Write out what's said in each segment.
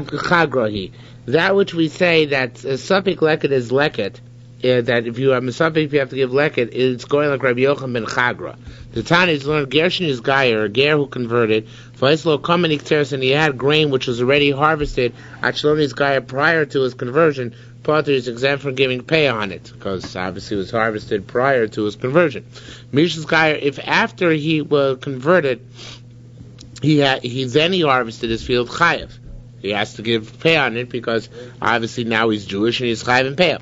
chagrahi. That which we say that suffix leket is leket, that if you have a suffix, you have to give leket, it's going like Rabbi Yochanan ben Chagra. The Tana is learned Gershon is Gayer, a ger who converted, Vaislo Kamenik Teres, and he had grain which was already harvested, Achloni's Gayer prior to his conversion. Potter is exempt from giving pay on it, because obviously it was harvested prior to his conversion. Mishas Gayer, if after he was converted, he harvested his field chayev. He has to give pay on it because obviously now he's Jewish and he's chayev and pay.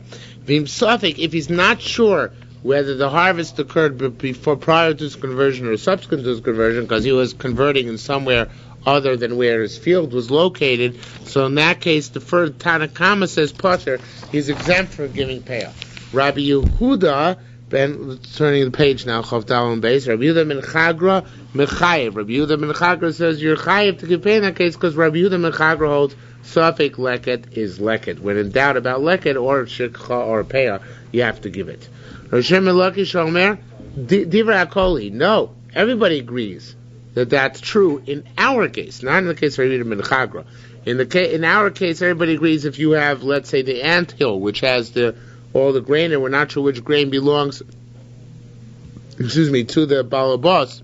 If he's not sure whether the harvest occurred before, prior to his conversion or subsequent to his conversion, because he was converting in somewhere other than where his field was located, so in that case, the first Tanakama says Potter, he's exempt from giving pay. Rabbi Yehuda, turning the page now, Chav Dalon Beis, Rabbi Yehuda ben Chagra mechayev. Rabbi Yehuda ben Chagra says you're chayev to give pay in that case because Rabbi Yehuda ben Chagra holds suffix leket is leket. When in doubt about leket or shikha or peah, you have to give it. Roshem Elaki Shomer Divra Akoli. No, everybody agrees that that's true in our case, not in the case of Rabbi Yehuda ben Chagra. In our case, everybody agrees if you have, let's say, the anthill, which has all the grain, and we're not sure which grain belongs, to the balabas,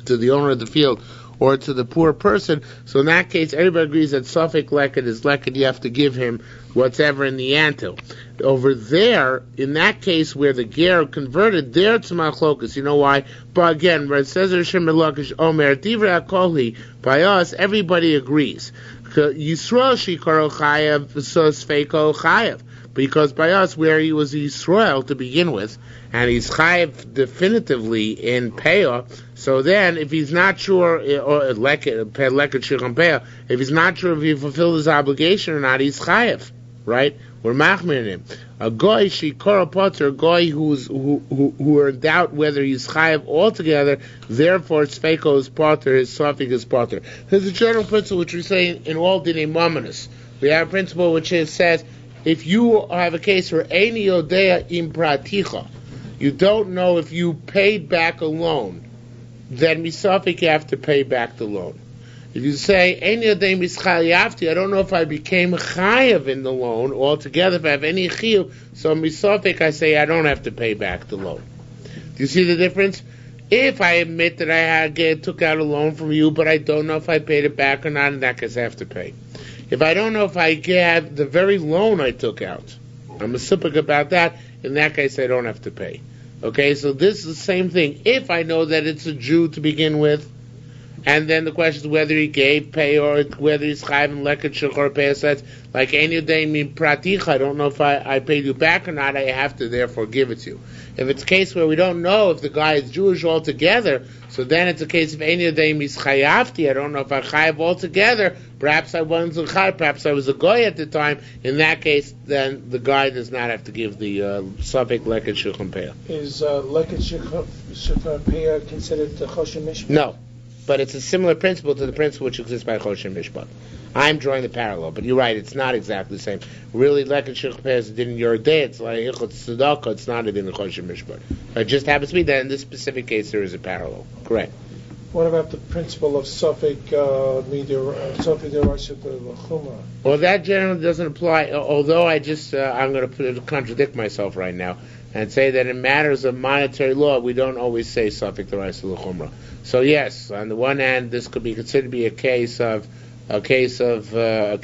to the owner of the field, or to the poor person. So in that case, everybody agrees that suffix leket is leket. You have to give him whatever in the anthill. Over there, in that case where the ger converted, there it's machlokas. You know why? But again, where it says Omer Divrei Akoli, by us, everybody agrees. Yisrael shikaro chayav, so sfeiko chayav. Because by us, where he was Yisrael to begin with, and he's chayav definitively in Peah, so then if he's not sure, or leket shikam Peah, if he's not sure if he fulfilled his obligation or not, he's chayav, right? We're machmir him. A goy shikara potter, a goy who are in doubt whether he's chayav altogether, therefore sfeiko is potter, his suffix is potter. There's a general principle which we say in all dinei mamonos. We have a principle which says, if you have a case where Eini Yodea im Praticha, you don't know if you paid back a loan, then misafik you have to pay back the loan. If you say Eini Yodea mischayavti, I don't know if I became chayav in the loan altogether, if I have any chiyuv, so misafik I say I don't have to pay back the loan. Do you see the difference? If I admit that I took out a loan from you, but I don't know if I paid it back or not, in that case I have to pay. If I don't know if I have the very loan I took out, I'm a sipuk about that, in that case I don't have to pay. Okay, so this is the same thing. If I know that it's a Jew to begin with, and then the question is whether he gave pay or whether he's chayav and leket shechor pay says, like any day mean pratich, I don't know if I paid you back or not, I have to therefore give it to you. If it's a case where we don't know if the guy is Jewish altogether, so then it's a case of any day mischayavti, I don't know if I chayav altogether, perhaps I wasn't a chayav, perhaps I was a goy at the time, in that case then the guy does not have to give the suffix leket shechor pay. Is leket shechor pay considered the choshen mishpat? No. But it's a similar principle to the principle which exists by Choshen Mishpat. I'm drawing the parallel, but you're right, it's not exactly the same. Really, Leket Shich Peh is in your day, it's like Ichot Tzedakah, it's not in the Choshen Mishpat. It just happens to be that in this specific case there is a parallel. Correct. What about the principle of suffix deraisa l'chumra? Well, that generally doesn't apply, although I'm going to contradict myself right now and say that in matters of monetary law, we don't always say suffix deraisa l'chumra. So yes, on the one hand, this could be considered to be a case of Yerodea,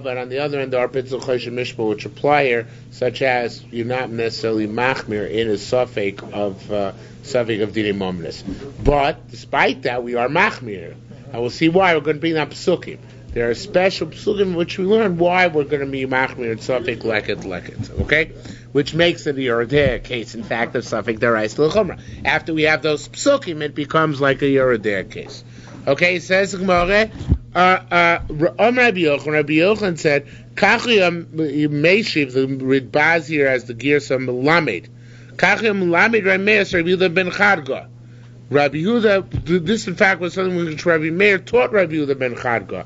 but on the other hand, there are principles of Choshen Mishpat which apply here, such as you're not necessarily machmir in a suffix of dinei mamonos. But despite that, we are machmir. I will see why. We're going to bring up psukim. There are special psukim in which we learn why we're going to be machmir in suffix leket. Okay. Which makes it a Yerodea case, in fact, of suffix deraisa l'chumra. After we have those psukim, it becomes like a Yerodea case. Okay, says the Gemara, Rabbi Yochanan said, Kachiyam Meishiv, the Ridbaz here as the Girsa Melamed. Kachiyam Melamed Rameas Rabbi Yehuda ben Chadga. Rabbi Yehuda, this in fact was something which Rabbi Meir taught Rabbi Yehuda ben Chadga.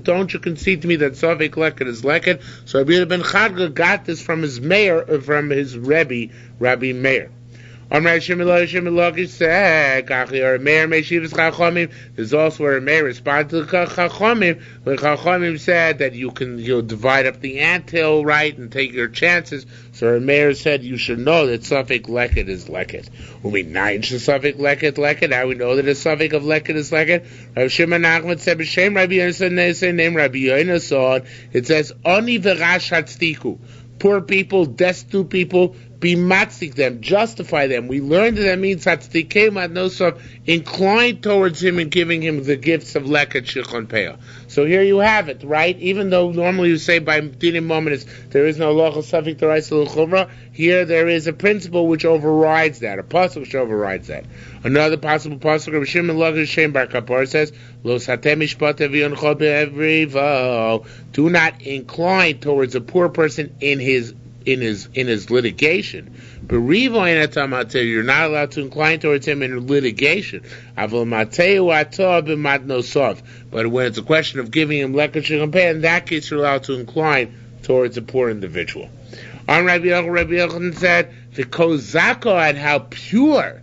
Don't you concede to me that suffix leket is leket? So Rabbi Yehuda ben Chadga got this from his Rebbe, Rabbi Meir. There's also where a mayor responded to the Chachamim, when Chachamim said that you'll divide up the anthill, right, and take your chances. So a mayor said you should know that Suffolk Leket is Leket. When we nine Suffolk Leket, how we know that a Suffolk of Leket is Leket? Rav Shimon Nachman said, B'Shem Rabbi Yonasan, name Rabbi Yonasan, it says, Oni v'rash hatztiku. Poor people, destitute people, be matzik them, justify them. We learned that that means hatztikem adnosov, inclined towards him and giving him the gifts of leket shichon peah. So here you have it, right? Even though normally you say by dinim momentus there is no lochel safik d'oraisa l'chumra, here there is a principle which overrides that, a pasuk which overrides that. Another possible pasuk, Rabbi Shimon Lager Shem Bar Kapor says, Lo satem mishpat v'yonchol be'evrivo. Do not incline towards a poor person in his litigation. But you're not allowed to incline towards him in litigation. But when it's a question of giving him leket shichon peah, in that case you're allowed to incline towards a poor individual. On Rabbi Yochanan said, the kozako, and how pure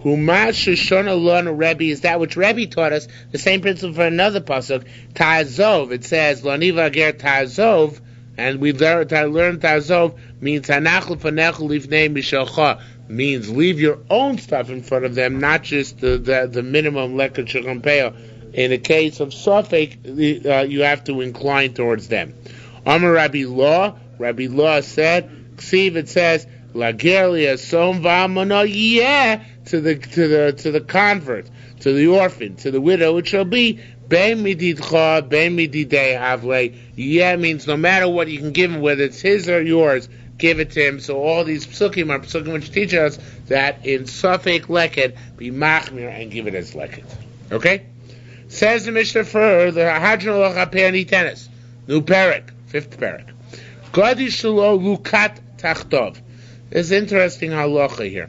Rebbe is that which Rebbe taught us, the same principle for another pasuk, Ta'azov. It says, Laniva ger Ta'azov, and we learned Ta'azov means Hanachel Fanechel Livnei Mishalcha, means leave your own stuff in front of them, not just the minimum leket shichon peah. In the case of Suffolk, you have to incline towards them. Amar Rabbi Law said, Ksiv, it says, Lagelia Som V'Amona, to the convert, to the orphan, to the widow, it shall be Ben mididcha, ben mididei havle. Means no matter what you can give him, whether it's his or yours, give it to him. So all these psukim are psukim which teach us that in Suffolk Leket, be machmir and give it as Leket. Okay? Says the Mishnah further, Hadron Locha Pe'ani Tennis. New Perek, 5th Perek. Gadi Shalo Lukat Tachtov. There's interesting halacha here.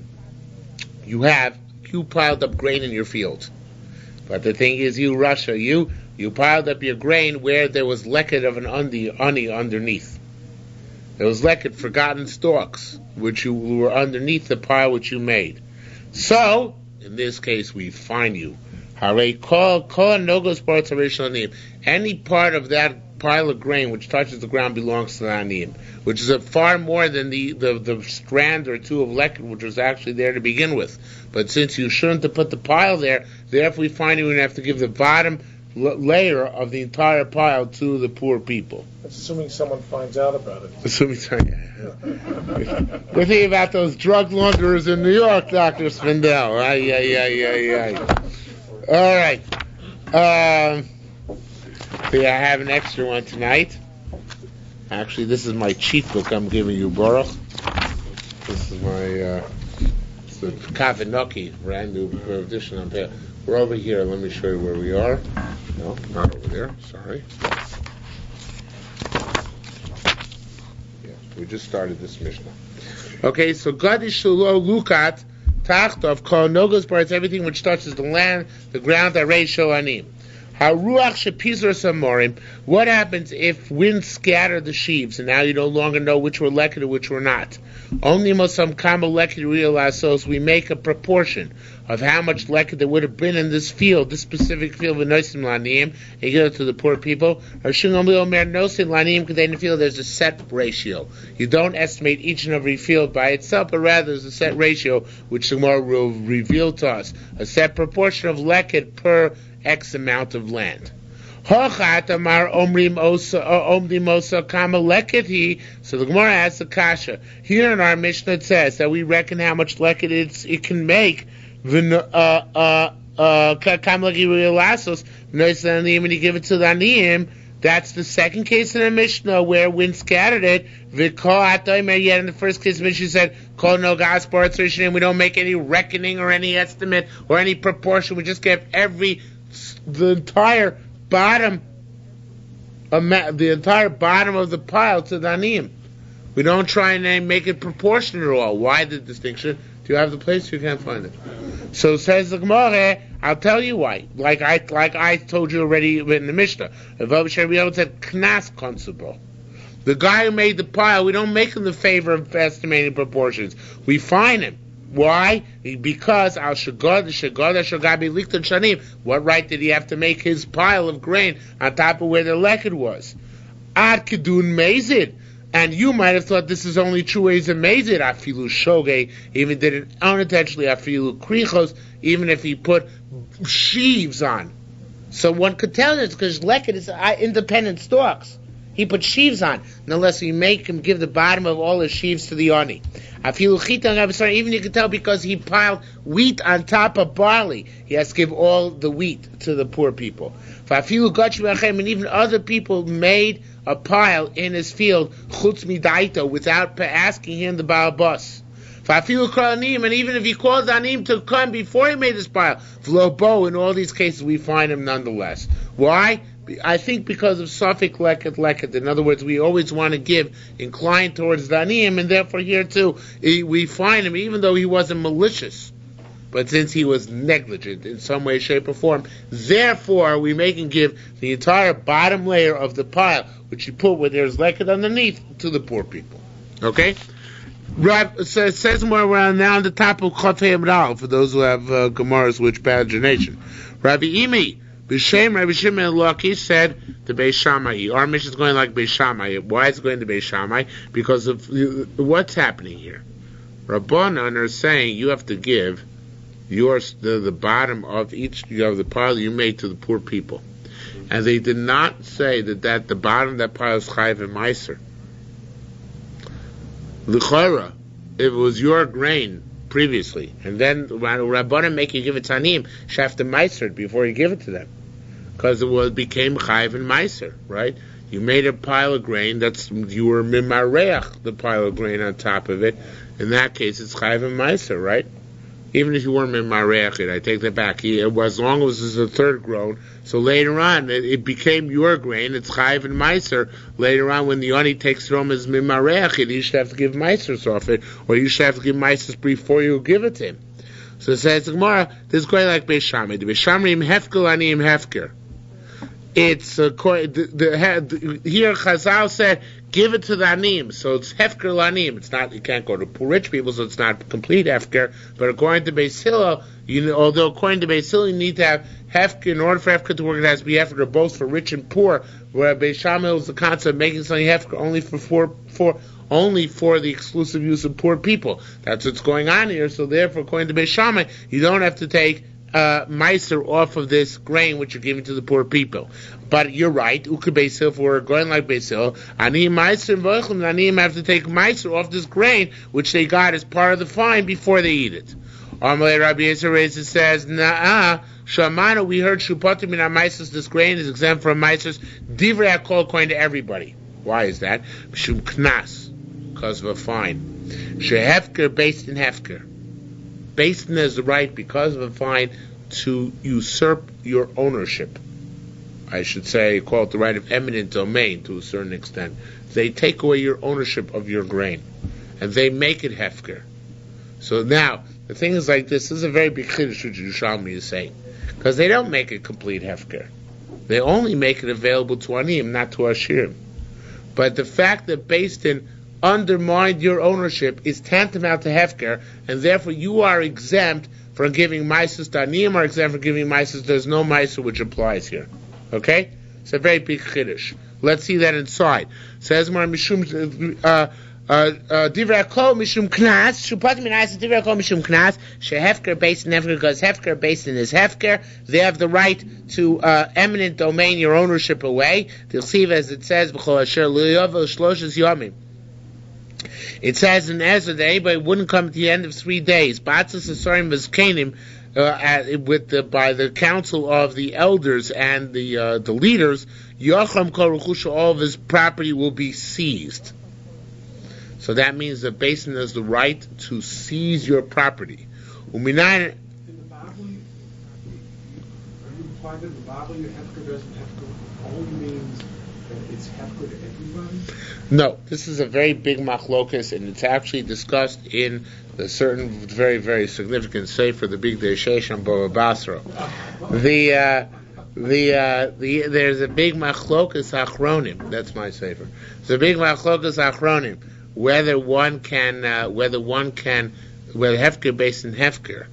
You piled up grain in your fields. But the thing is, you piled up your grain where there was leket of an ani underneath. There was leket, forgotten stalks, which you were underneath the pile which you made. So, in this case, we fine you. Any part of that pile of grain which touches the ground belongs to the aniyim, which is far more than the strand or two of leket which was actually there to begin with. But since you shouldn't have put the pile there, therefore we find you're going to have to give the bottom layer of the entire pile to the poor people. That's assuming someone finds out about it. We're thinking about those drug launderers in New York, Dr. Spindell. All right. I have an extra one tonight. Actually, this is my cheat book I'm giving you, Baruch. This is my the Kavinoki, brand new edition on Peah. We're over here. Let me show you where we are. No, not over there. Sorry. Yeah, we just started this Mishnah. Okay, so Gadish Shulo Lukat Tachtov Kol Nogos parts everything which touches the land, the ground, Arei Shoanim. What happens if wind scattered the sheaves and now you no longer know which were leket and which were not? Only some kama leket realize, so we make a proportion of how much leket there would have been in this field, this specific field of noisim laniyim, and give it to the poor people. Or noisim laniyim contain field. There's a set ratio. You don't estimate each and every field by itself, but rather there's a set ratio which the Gemara will reveal to us. A set proportion of leket per X amount of land. So the Gemara asks the kasha. Here in our Mishnah it says that we reckon how much leket it can make. When you give it to the aniyim, that's the second case in the Mishnah where wind scattered it. Yet in the first case, the Mishnah said, we don't make any reckoning or any estimate or any proportion. We just give the entire bottom of the pile to the aniyim. We don't try and make it proportional at all. Why the distinction? Do you have the place? You can't find it. So says the Gemara, I'll tell you why. Like I told you already in the Mishnah. Said knas konsubo. The guy who made the pile, we don't make him the favor of estimating proportions. We fine him. Why? Because al shagad shagabi lichtan shanim. What right did he have to make his pile of grain on top of where the leket was? Ad kedun mezid. And you might have thought this is only true ways of mezid. Afilu shoge, even did it unintentionally. Afilu krichos, even if he put sheaves on. So one could tell this because leket is independent stalks. He put sheaves on, unless we make him give the bottom of all his sheaves to the ani. Even you can tell because he piled wheat on top of barley. He has to give all the wheat to the poor people. And even other people made a pile in his field, chutz midaito, without asking him the balabas. And even if he called Anim to come before he made his pile, v'lo, in all these cases we find him nonetheless. Why? I think because of Safik leket. In other words, we always want to give, incline towards the Aniyim, and therefore here too, we find him, even though he wasn't malicious, but since he was negligent in some way, shape, or form, therefore we make him give the entire bottom layer of the pile, which he put where there's leket underneath, to the poor people. Okay? So it says more around now on the top of Chafei Amral, for those who have Gemaras which pagination. Rabbi Imi, B'Shem Rabbi Shimon Lakish said to Beis Shammai. Our mission is going like Beis Shammai. Why is it going to Beis Shammai? Because of what's happening here. Rabbanan are saying you have to give the bottom of each of the pile you made to the poor people, and they did not say that the bottom of that pile is chayiv and meiser. L'chora, if it was your grain previously, and then Rabbanan make you give it to Anim, you have to meiser it before you give it to them, because it became chayiv and meiser, right? You made a pile of grain, you were mimareach the pile of grain on top of it. In that case, it's chayiv and meiser, right? Even if you weren't mimareach it, I take that back. As long as it's a third grown, so later on it became your grain. It's chayiv and meiser. Later on, when the ani takes it home as mimareach it, you should have to give meisers off it, or you should have to give meisers before you give it to him. So it says Gemara, this is going like Beis Shammai. The Beis Shammai hefker ani hefker. It's here Chazal said give it to the anim, so it's hefker lanim. It's not, you can't go to poor rich people, so it's not complete hefker. But according to Beis Hillel, although according to Beis Hillel you need to have hefker in order for hefker to work. It has to be hefker both for rich and poor. Where Beis Shammai was the concept of making something hefker only for the exclusive use of poor people. That's what's going on here. So therefore, according to Beis Shammai, you don't have to take meiser off of this grain which you're giving to the poor people. But you're right, Uke Beis Hillel, if we're going like Beis Hillel, Aniyim meiser and Voichlem, Aniyim have to take meiser off this grain which they got as part of the fine before they eat it. Amalei Rabbi Yisrael raises says, Shamana, we heard Shupatim in our meisers, this grain is exempt from meisers, Divrei HaKol, according to everybody. Why is that? Shum Knas, because of a fine. Shehefker based in Hefker. Based in is the right, because of a fine, to usurp your ownership. I should say, call it the right of eminent domain to a certain extent. They take away your ownership of your grain, and they make it hefker. So now, the thing is like this is a very big chiddush which Yerushalmi is saying, because they don't make it complete hefker. They only make it available to aniyim, not to ashirim. But the fact that based in undermined your ownership is tantamount to hefker, and therefore you are exempt from giving meises to aniyim, are exempt from giving meises. There's no meiser which applies here. Okay? It's a very big chiddush. Let's see that inside. Says more mishum divrei kol mishum knas. Shupatim minayis divrei kol mishum knas. Shehefker based in hefker, because hefker based in is hefker. They have the right to eminent domain, your ownership away. They'll see as it says b'chol asher liyovel shloshes yomim. It says in Ezra that anybody wouldn't come at the end of 3 days. B'atzis asorim v'zkenim. By the council of the elders and the leaders, Yocham Kol Rechusha, all of his property will be seized. So that means the basin has the right to seize your property. In the Bible, are you implying that in the Bible your hefker doesn't hefker only means that it's hefker to everybody? No, this is a very big machlokas, and it's actually discussed in the certain very, very significant sefer, the Big Day Shesham Bava Basra. There's a big machlokas achronim. That's my sefer. There's a big machlokas achronim whether one can where hefker based in hefker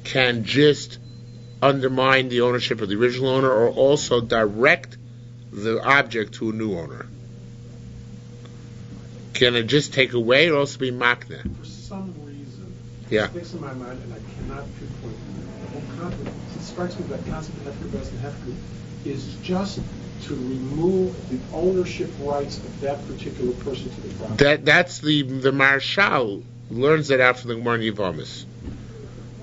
can just undermine the ownership of the original owner, or also direct the object to a new owner? Can it just take away, or also be makna? For some reason, Yeah. it sticks in my mind, and I cannot pinpoint the whole concept. It strikes me that concept of hefker based and hefker is just to remove the ownership rights of that particular person to the property. That's the Marshal learns that out from the Gemara Yevamis.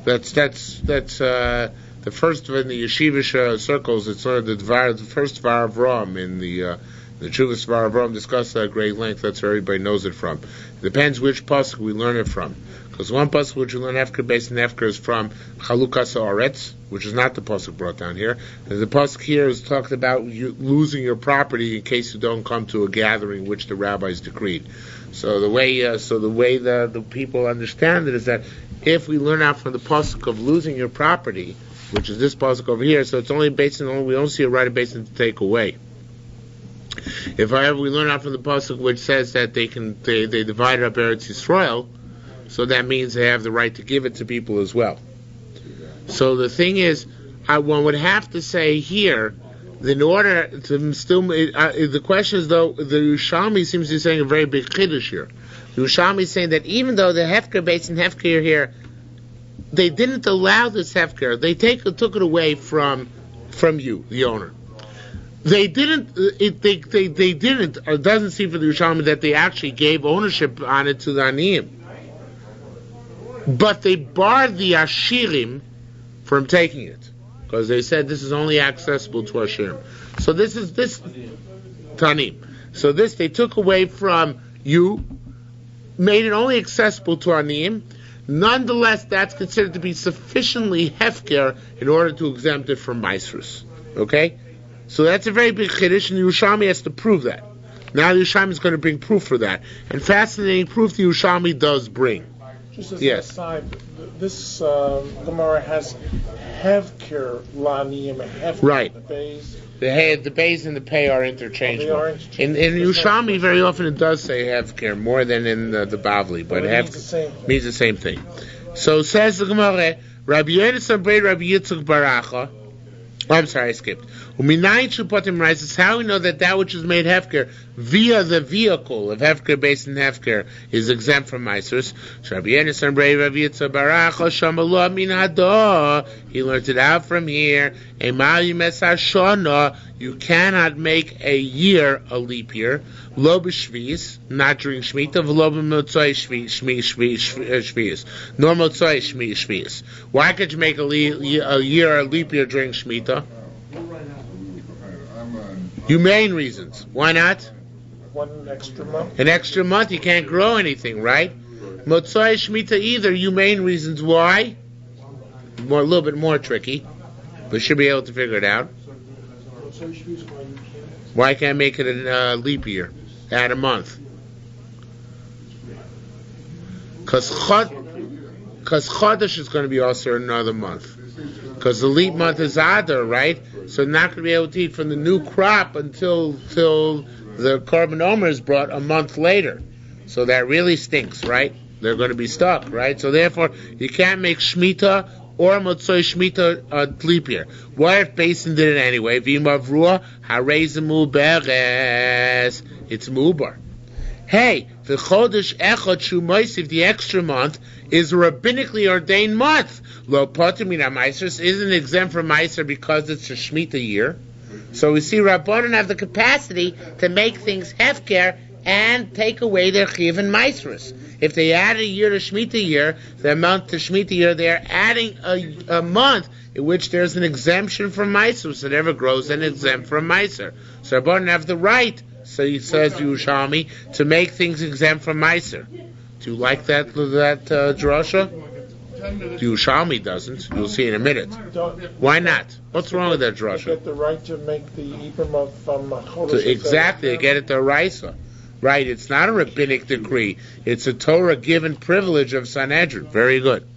That's the first in the yeshivish circles. It's learned the first Dvar of Ram in the Chuvas Dvar of Ram discussed at great length. That's where everybody knows it from. It depends which pasuk we learn it from. Because one pasuk which we learn hefker based and hefker is from Chalukas Haaretz, which is not the pasuk brought down here. And the pasuk here is talked about you losing your property in case you don't come to a gathering which the rabbis decreed. So the way the people understand it is that if we learn out from the pasuk of losing your property, which is this pasuk over here, so it's only based on, we don't see a right of based on to take away. If however we learn out from the pasuk which says that they divided up Eretz Yisrael, so that means they have the right to give it to people as well. So the thing is, one would have to say here, in order to still, the question is though, the Yerushalmi seems to be saying a very big chiddush here. The Yerushalmi is saying that even though the hefker based in hefker here, they didn't allow this hefker, they took it away from you, the owner. They didn't. They didn't. It doesn't seem for the Yerushalmi that they actually gave ownership on it to the Aniyim, but they barred the Ashirim from taking it because they said this is only accessible to Ashirim. So this Tanim. So this they took away from you, made it only accessible to Aniyim. Nonetheless, that's considered to be sufficiently hefker in order to exempt it from Maisrus. Okay. So that's a very big chiddush, and the Yerushalmi has to prove that. Now the Yerushalmi is going to bring proof for that. And fascinating proof the Yerushalmi does bring. Just as Yes. an aside, this Gemara has Hevkir Laniyim and Hevkir Right. the base. The bays and the pay are interchangeable. They are interchangeable. In Yerushalmi, very often it does say hefker more than in the Bavli, but it means the same thing. So says the Gemara, Rabbi Yonasan Brei Rabbi Yitzchak Baracha. Oh, I'm sorry, I skipped. Uminayin Shupatim rises how we know that which is made hefker via the vehicle of hefker based in hefker is exempt from Maisrus. Rabbi Yonasan Brei Rabbi Yitzchak Baracha Shamallah Min Hadah. He learned it out from here. Emal Yimesar Shana. You cannot make a year a leap year. Lo b'shvius, not during Shemitah. V'lo b'motzoi shvius. Nor motzoi shvius. Why could you make a year a leap year during Shemitah? Humane reasons. Why not? 1 extra month. An extra month, you can't grow anything, right? Motzoi Shemitah either. Humane reasons. Why? A little bit more tricky, but should be able to figure it out. Why can't I make it a leap year? Add a month. Because Chodesh is going to be also another month. Because the leap month is Adar, right? So not going to be able to eat from the new crop until the Korban Omer is brought a month later. So that really stinks, right? They're going to be stuck, right? So therefore, you can't make Shemitah or Motzoi Shemitah leap year. What if Basin did it anyway? V'imavruah harezemu beres. It's mubar. Hey, the Chodesh Echad Shumoisiv, the extra month, is a rabbinically ordained month. Lo poter min ha-Maisrus isn't exempt from Meiser because it's a Shemitah year. So we see Rabbanan have the capacity to make things hefker and take away their chiyuv and Maisrus. If they add a year to Shemitah year, the month to Shemitah year, they are adding a month in which there's an exemption from Maisrus. It ever grows and exempt from Meiser. So Rabbanan have the right, so he says to Yerushalmi, to make things exempt from Meiser. Do you like that drasha? The Yerushalmi doesn't. You'll see in a minute. Why not? What's wrong with that You drasha? get the right to make the Ibram from Chodesh. Exactly, they get it to Raisa. Right, it's not a rabbinic decree. It's a Torah given privilege of Sanhedrin. Very good.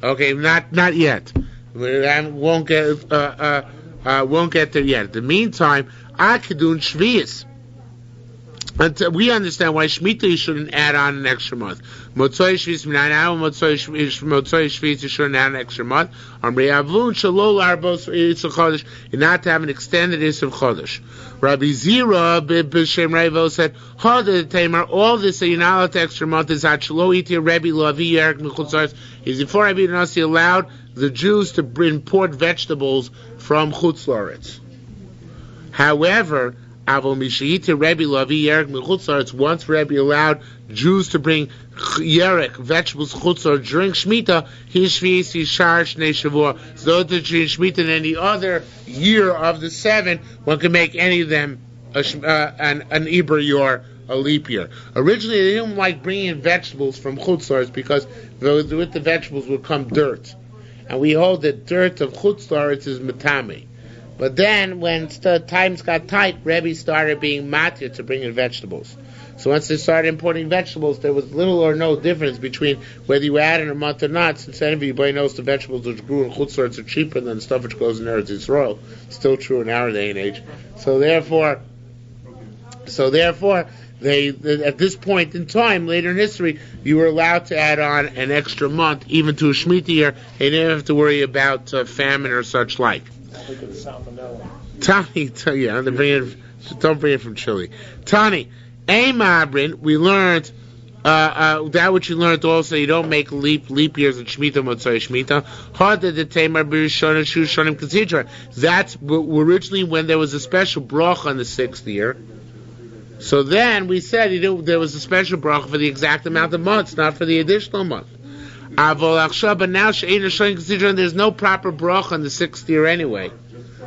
Okay, not yet. We won't get there yet. In the meantime, Akidun Shvius. Until we understand why Shemitah you shouldn't add on an extra month. Motzoi Shvis Minan Al, Motzoi Shvis you shouldn't add an extra month. Amrei Avun Shalol Arbos Yisrael Chodesh, and not to have an extended Yisrael Chodesh. Rabbi Zira B'Shem Revo said, Hada Tamer, all this that you're not allowed to extra month is at Shalo Itir Rebbe Lavi Yerek Mechutzaretz, is before Rabbi Nasi allowed the Jews to import vegetables from Chutz La'aretz. However, once Rebbe allowed Jews to bring yerek, vegetables, chutzor, during Shemitah, he's shiur shnei shavua. So that between Shemitah and any other year of the 7, one can make any of them an Iber Yor, a leap year. Originally, they didn't like bringing in vegetables from chutzors because with the vegetables would come dirt. And we hold that dirt of chutzors is matame. But then, when times got tight, Rebbe started being matir to bring in vegetables. So once they started importing vegetables, there was little or no difference between whether you add in a month or not, since everybody knows the vegetables which grew in Chutz La'aretz are cheaper than stuff which goes in Eretz Yisrael. Still true in our day and age. So therefore, they at this point in time, later in history, you were allowed to add on an extra month, even to a Shemitah year, and you didn't have to worry about famine or such like. Tani, don't bring it from Chile. Tani, Amabrin, we learned that which you learned also. You don't make leap years in Shemitah, Motzai Shemitah. Harder the Tamar Birishon Shu Shonim Considra. That's originally when there was a special bracha on the 6th year. So then we said there was a special bracha for the exact amount of months, not for the additional month. But now there's no proper bracha on the 6th year anyway,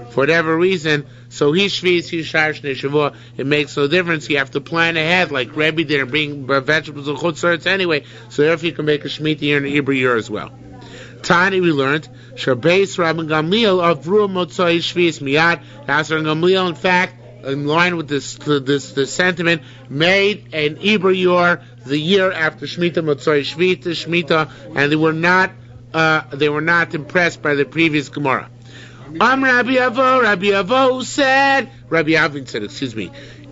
for whatever reason. So he's shiur shnei shavua. It makes no difference. You have to plan ahead, like Rebbe did, and bring vegetables and Chutz La'aretz anyway. So therefore you can make a Shemitah year and an Iber year as well. Tani, we learned Shabbeis Rabban Gamliel Avru Motzai Shvis Miyad. Rabban Gamliel, in fact, in line with this sentiment, made an Iber year the year after Shemitah, Motzai Shemitah, and they were not impressed by the previous Gemara. Rabbi Avin said,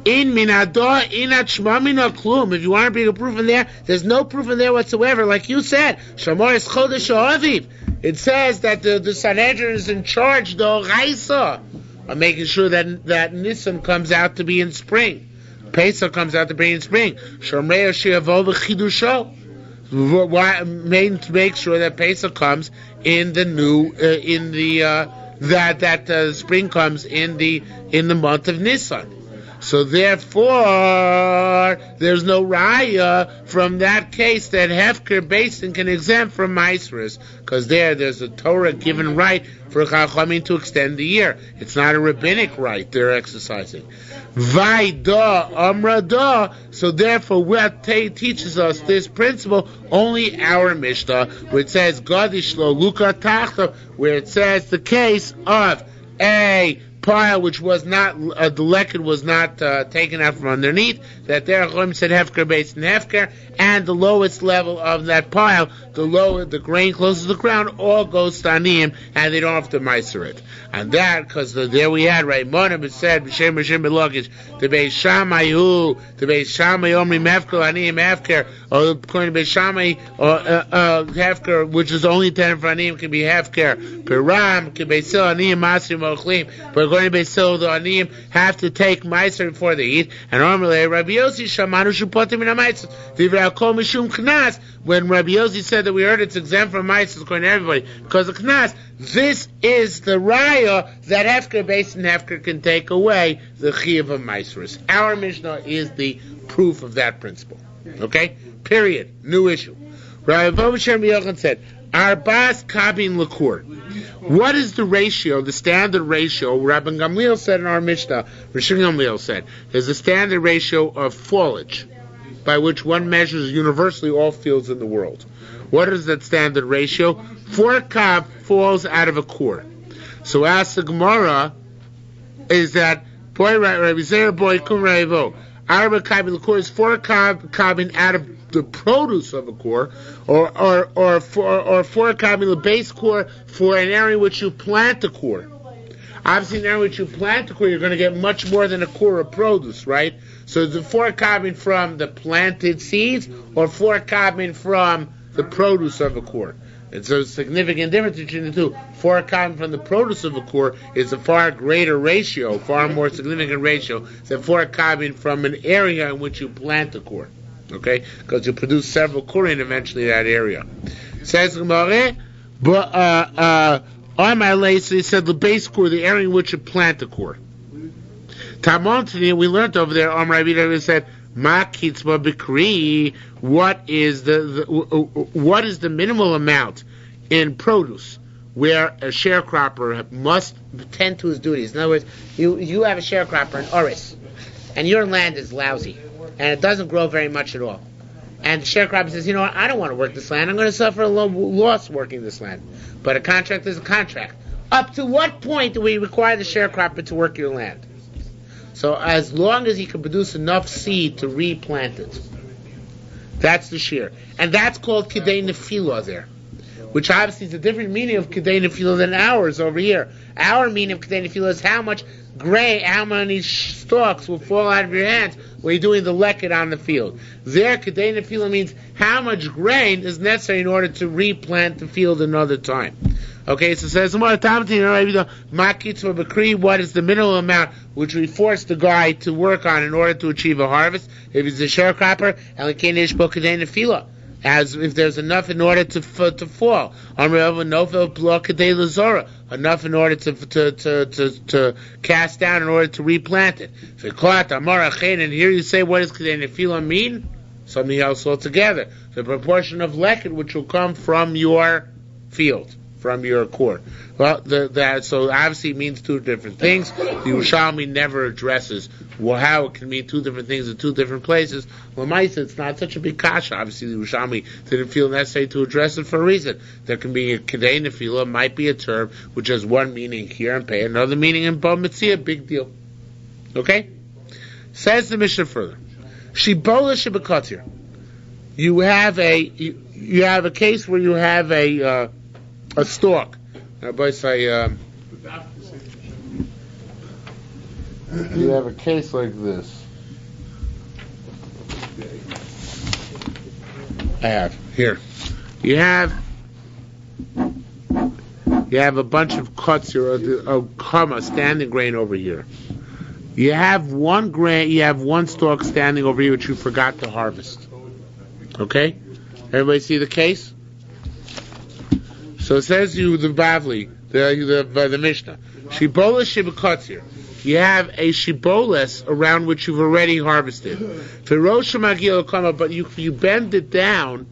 in minado inat shma mina klum. If you want to bring a proof in there, there's no proof in there whatsoever. Like you said, Shamor is chodesh ha'aviv. It says that the Sanhedrin is in charge, the Raisa, of making sure that Nisan comes out to be in spring. Pesach comes out to be in spring. Shomrei she'avo v'chidusho. Make sure that Pesach comes in the new that spring comes in the month of Nisan. So therefore, there's no raya from that case that Hefker Basin can exempt from Maasros, because there's a Torah given right for Chachamim to extend the year. It's not a rabbinic right they're exercising. Vaida Amrada. So therefore, what teaches us this principle? Only our Mishnah, which says Gadish lo Luka Tachta, where it says the case of a pile which was not the leket was not taken out from underneath, that there Chachamim said Hefker based in Hefker, and the lowest level of that pile, the grain closest to the ground, all goes to Aniyim, and they don't have to meiser it. And that, because there we had, right, Monim, it said, B'Shem B'Logish, the Beis Shammai Omrim Hefker, Aniyim Hefker, or according to Beis Shammai, Hefker, which is only intended for Aniyim, can be Hefker, Piram, can be Sil, Aniyim, Masrim, Ochlim, but according to Beis Sil, the Aniyim have to take meiser before they eat, and Ormele, Rabbi Yossi, Shamanu Shupotim in a meiser, Divrei Kol Mishum Knas, when Rabbi Yossi said that we heard it's exempt from meiser, according to everybody, because of Knas, this is the raya that Hefker based in Hefker can take away the chiyuv of Maasros. Our Mishnah is the proof of that principle. Okay? Period. New issue. Rabbi Avoshem Yochanan said, Arbas kabin lakur. What is the ratio, the standard ratio? Rabbi Gamliel said in our Mishnah, Rishon Gamliel said, there's a standard ratio of foliage by which one measures universally all fields in the world. What is that standard ratio? 4 kav falls out of a core. So ask the Gemara, is that Rabbi Zera boy kum raivo? Arba kabin the core is 4 kabin out of the produce of a core, or 4 kabin the base core for an area in which you plant the core. Obviously, now when you plant the core, you're going to get much more than a core of produce, right? So is the fork coming from the planted seeds or fork coming from the produce of a core? It's a significant difference between the two. Fork coming from the produce of a core is a far greater ratio, far more significant ratio than fork coming from an area in which you plant the core. Okay? Because you produce several korin eventually in that area. Says Gemara, but on my lace, he said the base core, the area in which you plant the core. Tamontini, we learned over there, Rabbi said, Ma kitzba b'kri, what is the minimal amount in produce where a sharecropper must tend to his duties? In other words, you have a sharecropper in Oris, and your land is lousy, and it doesn't grow very much at all. And the sharecropper says, you know what, I don't want to work this land, I'm going to suffer a loss working this land. But a contract is a contract. Up to what point do we require the sharecropper to work your land? So as long as he can produce enough seed to replant it. That's the shiur. And that's called kidei nefila there. Which obviously is a different meaning of kidei nefila than ours over here. Our meaning of kidei nefila is how much grain, how many stalks will fall out of your hands when you're doing the leket on the field. There, kidei nefila means how much grain is necessary in order to replant the field another time. Okay, so it says, what is the minimum amount which we force the guy to work on in order to achieve a harvest? If he's a sharecropper, as if there's enough in order to fall. Enough in order to cast down in order to replant it. And here you say, what does kidei nefila mean? Something else altogether. The proportion of leket which will come from your field, from your core. Well, so obviously it means two different things. The Yerushalmi never addresses how it can mean two different things in two different places. Well, Maisa, it's not such a big kasha. Obviously, the Yerushalmi didn't feel necessary to address it for a reason. There can be a kidei nefila, might be a term which has one meaning here and pay another meaning in Bo Metzia, big deal. Okay? Says the Mishnah further. Shibola shebekatir. You have a case where you have a stalk. Everybody say, you have a case like this. I have here. You have a bunch of cuts here, of kama, standing grain over here. You have one grain. You have one stalk standing over here which you forgot to harvest. Okay, everybody see the case? So it says you the Bavli, the Mishnah. Shibola shibakatzir. You have a shiboles around which you've already harvested. But you bend it down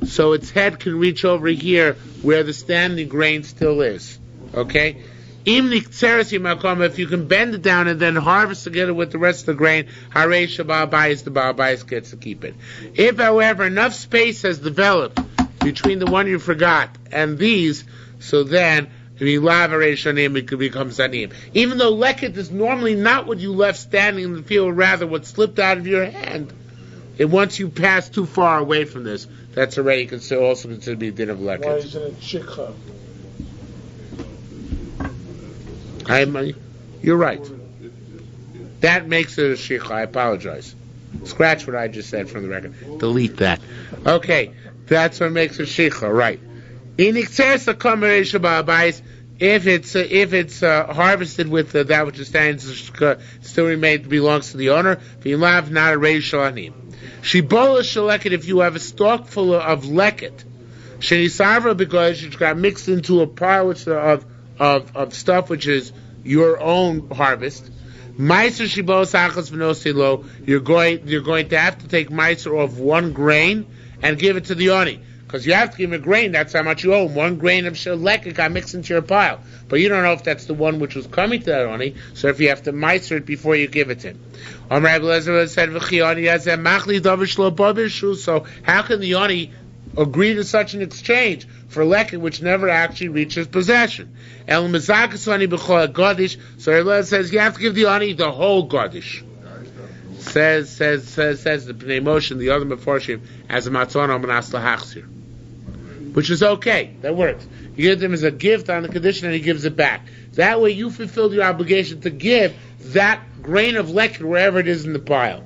so its head can reach over here where the standing grain still is. Okay? If you can bend it down and then harvest together with the rest of the grain, Harei Shabal Bayis, the Baal Bayis gets to keep it. If, however, enough space has developed between the one you forgot and these, so then it becomes zanim. Even though leket is normally not what you left standing in the field, rather what slipped out of your hand, and once you pass too far away from this, that's already also considered to be a din of leket. Why isn't it shikha? You're right. That makes it a shikha. I apologize. Scratch what I just said from the record. Delete that. Okay, that's what makes it shikha, right? If it's harvested with that which is standing, still remains belongs to the owner. Not a reishalanim. Shibola shaleket. If you have a stalk full of leket, shenisavra because it got mixed into a pile of stuff which is your own harvest. Meiser shibos achas v'nosilo. You're going to have to take meiser of one grain and give it to the oni. Because you have to give him a grain, that's how much you owe him. One grain of shalek got mixed into your pile. But you don't know if that's the one which was coming to that oni, so if you have to meiser it before you give it to him. So how can the oni agree to such an exchange for leket which never actually reaches possession? So Rebbe says you have to give the ani the whole gadish. Says the Bnei Moshe and the other Meforshim as a matzon manas lahachzir, which is okay. That works. You give them as a gift on the condition that he gives it back. That way you fulfilled your obligation to give that grain of leket wherever it is in the pile.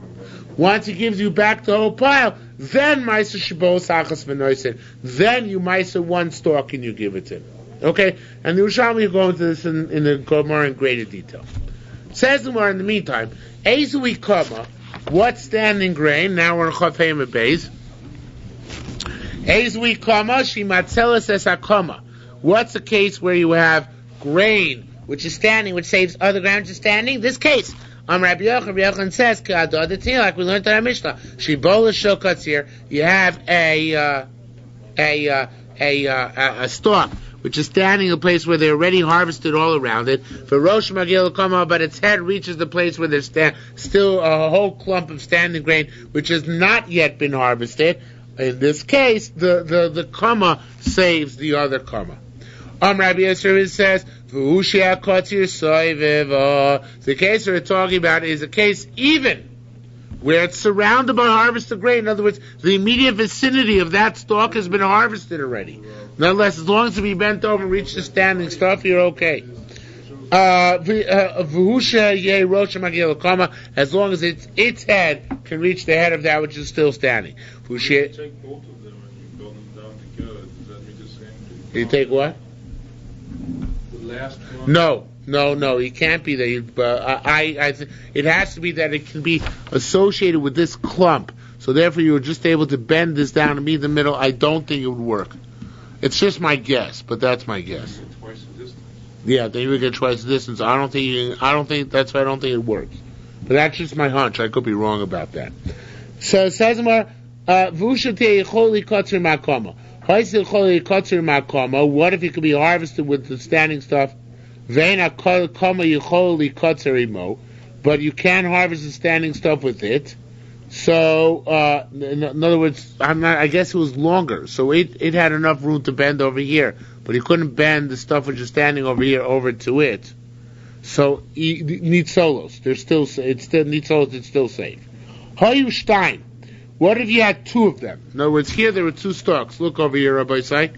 Once he gives you back the whole pile, then Maisa Shabos Achas V'Noisen. Then you Maisa one stalk and you give it to him. Okay? And the Yerushalmi will go into this in the Gemara in greater detail. Says the Gemara in the meantime, Ezui Kama, what standing grain? Now we're in Chafayim Beis. Ezui Kama, Shimatzelis Es HaKama. What's the case where you have grain which is standing, which saves other ground which is standing? This case. Rabbi Yochanan says, like we learned in our Mishnah, Shibola Shokatzir, you have a stalk which is standing in a place where they already harvested all around it. For Rosh Magil Kama, but its head reaches the place where there's still a whole clump of standing grain which has not yet been harvested. In this case, the Kama saves the other Kama. Rabbi Yisrael says, the case we're talking about is a case even where it's surrounded by harvested grain. In other words, the immediate vicinity of that stalk has been harvested already. Nonetheless, as long as we bent over and reached the standing stuff, you're okay. As long as its head can reach the head of that which is still standing. You take both of them and you build them down together. Does that mean the same thing? You take what? The last one? No, it can't be that. It has to be that it can be associated with this clump. So therefore, you were just able to bend this down and meet the middle. I don't think it would work. It's just my guess, but that's my guess. Twice the distance. Yeah, then you would get twice the distance. I don't think that's why I don't think it works. But that's just my hunch. I could be wrong about that. So it says more. What if it could be harvested with the standing stuff? But you can harvest the standing stuff with it. So, in other words, I guess it was longer. So it had enough room to bend over here, but he couldn't bend the stuff which is standing over here over to it. So it needs solos. It's still needs solos. It's still safe. Hayu Stein. What if you had two of them? In other words, here there were two stalks. Look over here, Rabbi Isai.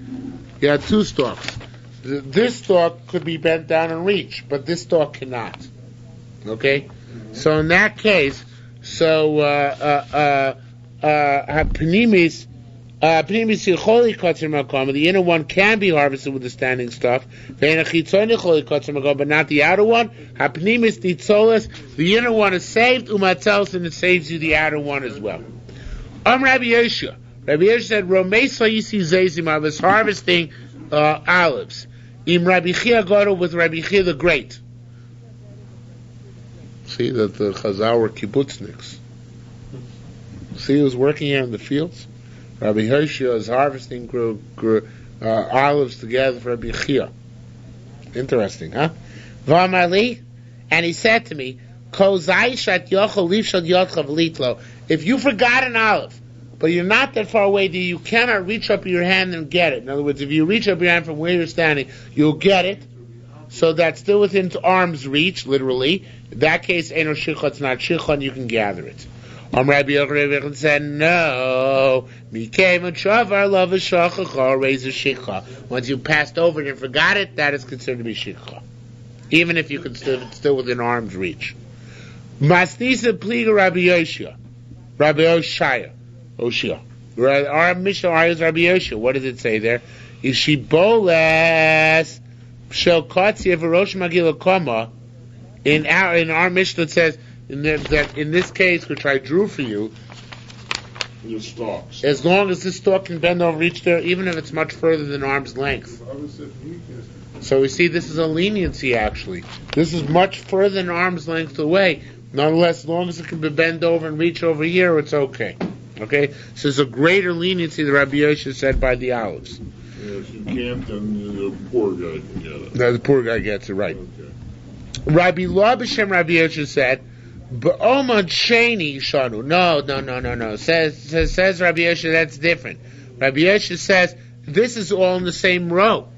You had two stalks. This stalk could be bent down and reach, but this stalk cannot. Okay? So in that case, Panimis Yicholi Kotzer Makama, the inner one can be harvested with the standing stuff. But not the outer one. Hapanimis Nitzolas, the inner one is saved, Umatzelis, and it saves you the outer one as well. Rabbi Yeshua. Rabbi Yeshua said, Romesa Yisi Zezim, I was harvesting olives. Im Rabbi Chia Godo, with Rabbi Chia the Great. See that the Chazal were kibbutzniks. See who's working here in the fields? Rabbi Yeshua is harvesting olives together for Rabbi Chia. Interesting, huh? V'amali, and he said to me, if you forgot an olive, but you're not that far away, you cannot reach up your hand and get it. In other words, if you reach up your hand from where you're standing, you'll get it. So that's still within arm's reach, literally. In that case, Eino Shicha, it's not Shicha, and you can gather it. Rabbi Yochanan said, no. Once you passed over it and forgot it, that is considered to be Shicha. Even if you consider it still within arm's reach. Masnisa pliga Rabbi Yoshia. Rabbi Oshia. Our Mishnah argues Rabbi Yoshia. What does it say there? Ishiboles shel katzia v'rosh magila kama. In our Mishnah it says that in this case, which I drew for you, as long as this stalk can bend over reach there, even if it's much further than arm's length. So we see this is a leniency actually. This is much further than arm's length away. Nonetheless, as long as it can be bent over and reach over here, it's okay. Okay? So there's a greater leniency, the Rabbi Yosha said, by the olives. If you can't, then the poor guy can get it. No, the poor guy gets it, right. Okay. Rabbi Lo B'Shem Rabbi Yosha said, B'omad Sheni Shanu. No. Says Rabbi Yosha, that's different. Rabbi Yosha says, this is all in the same row.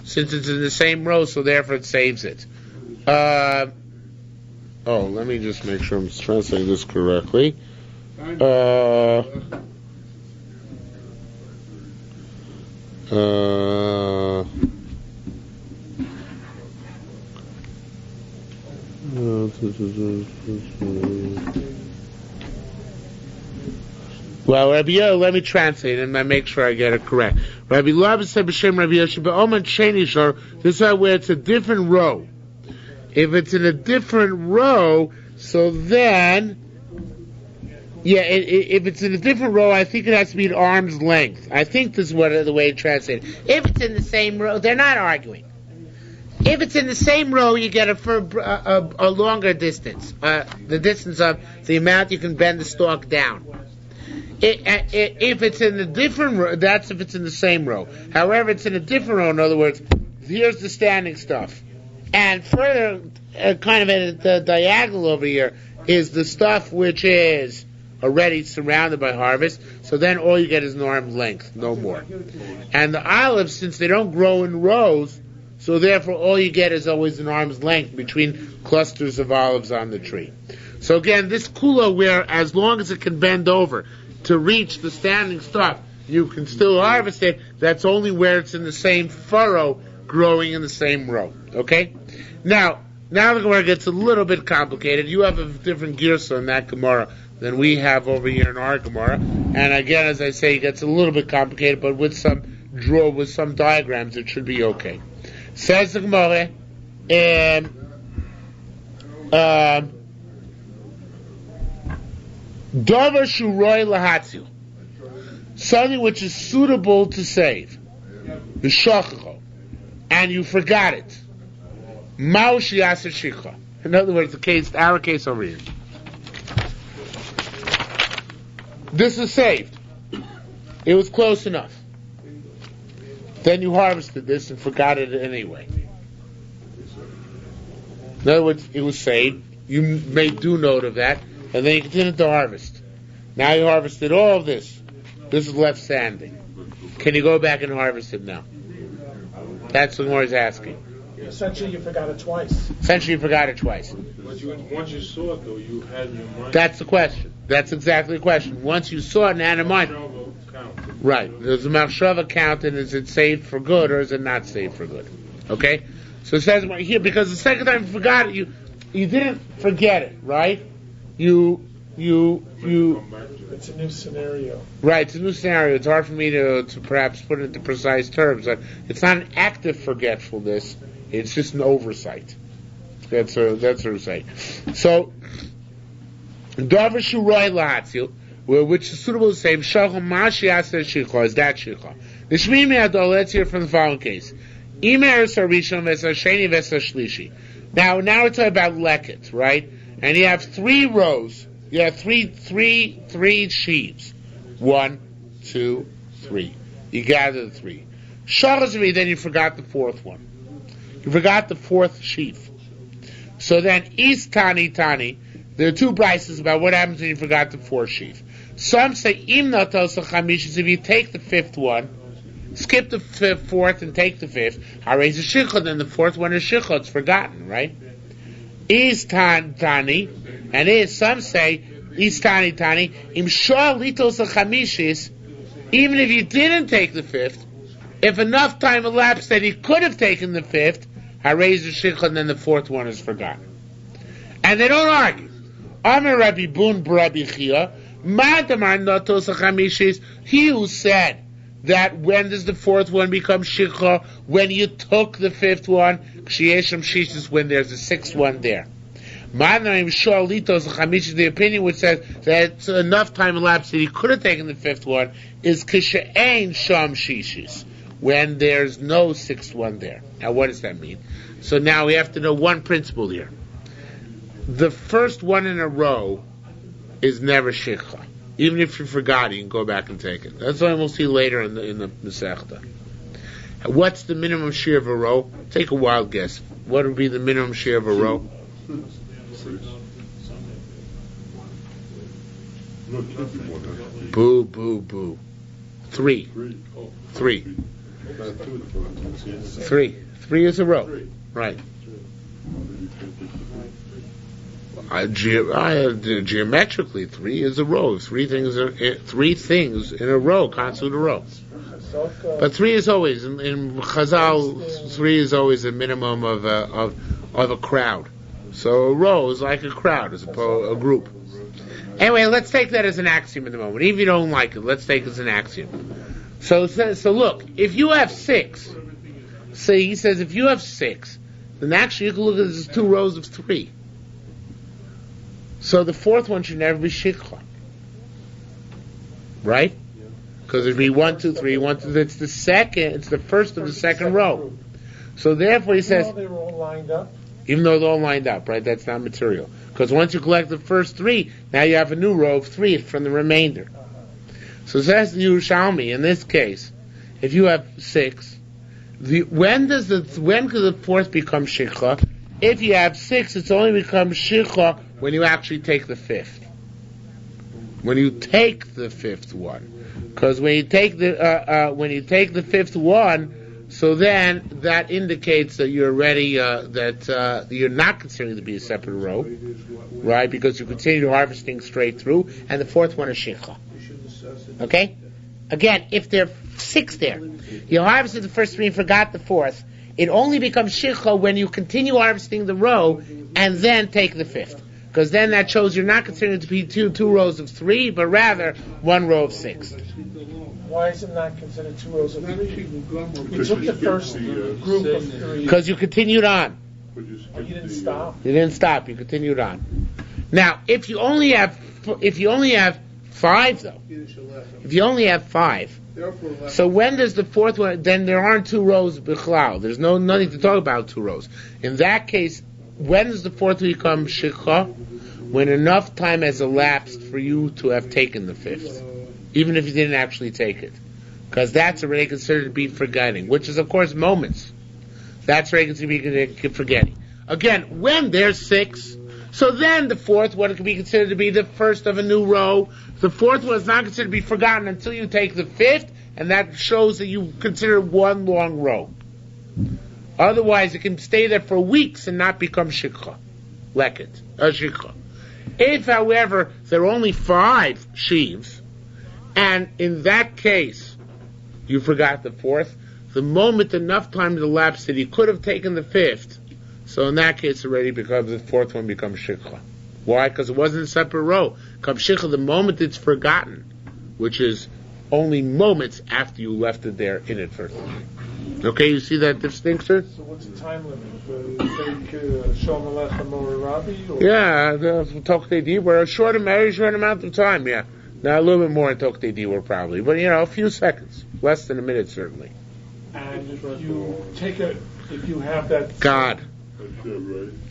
Since it's in the same row, so therefore it saves it. Let me just make sure I'm translating this correctly. Well, Rabbi Yoel, let me translate and make sure I get it correct. Rabbi Laban said b'shem Rabbi Yoshua b'oman sheni shor. This is where it's a different row. If it's in a different row, so then, if it's in a different row, I think it has to be at arm's length. I think this is the way it translated. If it's in the same row, they're not arguing. If it's in the same row, you get a longer distance. The distance of the amount you can bend the stalk down. If it's in a different row, that's if it's in the same row. However, it's in a different row. In other words, here's the standing stuff. And further, kind of at the diagonal over here, is the stuff which is already surrounded by harvest. So then all you get is an arm's length, no more. And the olives, since they don't grow in rows, so therefore all you get is always an arm's length between clusters of olives on the tree. So again, this kula, where as long as it can bend over to reach the standing stuff, you can still harvest it. That's only where it's in the same furrow, growing in the same row. Okay? Now the Gemara gets a little bit complicated. You have a different girsa in that Gemara than we have over here in our Gemara. And again, as I say, it gets a little bit complicated, but with some diagrams, it should be okay. Says the Gemara, Davar shuroi lahatzil, something which is suitable to save, v'shachacho, and you forgot it. Mao shiyasa shikha. In other words, our case over here. This is saved. It was close enough. Then you harvested this and forgot it anyway. In other words, it was saved. You made due note of that, and then you continued to harvest. Now you harvested all of this. This is left standing. Can you go back and harvest it now? That's what Gemara is asking. Essentially, you forgot it twice. But once you saw it, though, you had in your mind. That's the question. That's exactly the question. Once you saw it and had in mind. Right. Does the machshava count, and is it saved for good or is it not saved for good? Okay? So it says right here, because the second time you forgot it, you didn't forget it, right? It's a new scenario. Right, it's a new scenario. It's hard for me to perhaps put it into precise terms. It's not an active forgetfulness. It's just an oversight. That's a oversight. So, davar shuroi lahatzil, which is suitable to say, Shacham Mashi Asa Shikha, is that Shikha. The Shmimi Adol, let's hear from the following case. Imer Sarishon Vesa Sheni Vesa Shlishi. Now we're talking about leket, right? And you have 3 rows. You have three sheaves. 1, 2, 3. You gather the 3. Shachazvi, then you forgot the 4th one. You forgot the 4th sheaf. So then, Is Tani, there are 2 brises about what happens when you forgot the 4th sheaf. Some say, Im Natos Chamishis, if you take the 5th one, skip the 4th and take the 5th, Harez is Shikha, then the 4th one is Shikha, it's forgotten, right? Is Tani, and some say, Is Tani, Im Shah Litos Chamishis, even if you didn't take the 5th, if enough time elapsed that he could have taken the 5th, Harez is Shikha, and then the 4th one is forgotten. And they don't argue. Amar Rabbi Bun Rabbi Chia, Madamar Natos Chamishis, he who said that when does the 4th one become Shikha? When you took the 5th one, Kshiesham Shishis, when there's a 6th one there. Madamar Shalitos Chamishis, the opinion which says that enough time elapsed that he could have taken the 5th one, is Kshe'ain Sham Shishis, when there's no 6th one there. Now what does that mean? So now we have to know one principle here. The first one in a row is never shikha. Even if you forgot it, you can go back and take it. That's what we'll see later in the Masechta. What's the minimum shiur of a row? Take a wild guess. What would be the minimum shiur of a row? Boo. 3. 3 is a row. Right. Geometrically, 3 is a row. 3 things in a row constitute a row. But 3 is always in Chazal. 3 is always a minimum of a crowd. So a row is like a crowd, as opposed a group. Anyway, let's take that as an axiom at the moment. Even if you don't like it, let's take it as an axiom. So look, if you have 6, so he says if you have 6, then actually you can look at this as 2 rows of 3. So the 4th one should never be shikha. Right? Because it'd be 1, 2, 3, 1, 2, it's the first of the second row. So therefore he says, they were all lined up. Even though they're all lined up, right? That's not material. Because once you collect the first 3, now you have a new row of 3 from the remainder. So it says the Yerushalmi, in this case, if you have 6, when could the 4th become shikha? If you have 6, it's only becomes shikha when you actually take the 5th. When you take the 5th one. Because when you take the 5th one, so then that indicates that you're ready, that you're not considering it to be a separate row, right? Because you continue harvesting straight through, and the 4th one is shikha. Okay? Again, if there are 6 there, you harvested the first 3 and forgot the 4th, it only becomes shikha when you continue harvesting the row and then take the 5th. Because then that shows you're not considering it to be two rows of 3, but rather 1 row of 6. Why is it not considered 2 rows of 3? You took the first group of 3. Because you continued on. You didn't stop. You didn't stop. You continued on. Now, if you only have 5, though, if you only have 5, so when does the 4th one? Then there aren't 2 rows bichlal. There's nothing to talk about 2 rows. In that case, when does the 4th become shikha? When enough time has elapsed for you to have taken the 5th. Even if you didn't actually take it. Because that's already considered to be forgetting, which is, of course, moments. That's already considered to be forgetting. Again, when there's 6, so then the 4th one could be considered to be the first of a new row. The 4th one is not considered to be forgotten until you take the 5th, and that shows that you consider 1 long row. Otherwise, it can stay there for weeks and not become shikha. Shikha. If, however, there are only 5 sheaves, and in that case, you forgot the 4th, the moment enough time elapsed that he could have taken the 5th, so in that case already becomes the 4th one becomes shikha. Why? Because it wasn't a separate row. Comes shikha the moment it's forgotten, which is only moments after you left it there in it first. Okay, you see that distinction? So what's the time limit? Take Shalom Aleichem Mori Rabbi? Yeah, Tokhtei Dibur, a very short amount of time, yeah. Now a little bit more in Tokhtei Dibur probably, but a few seconds. Less than a minute certainly. And if you take if you have that... God.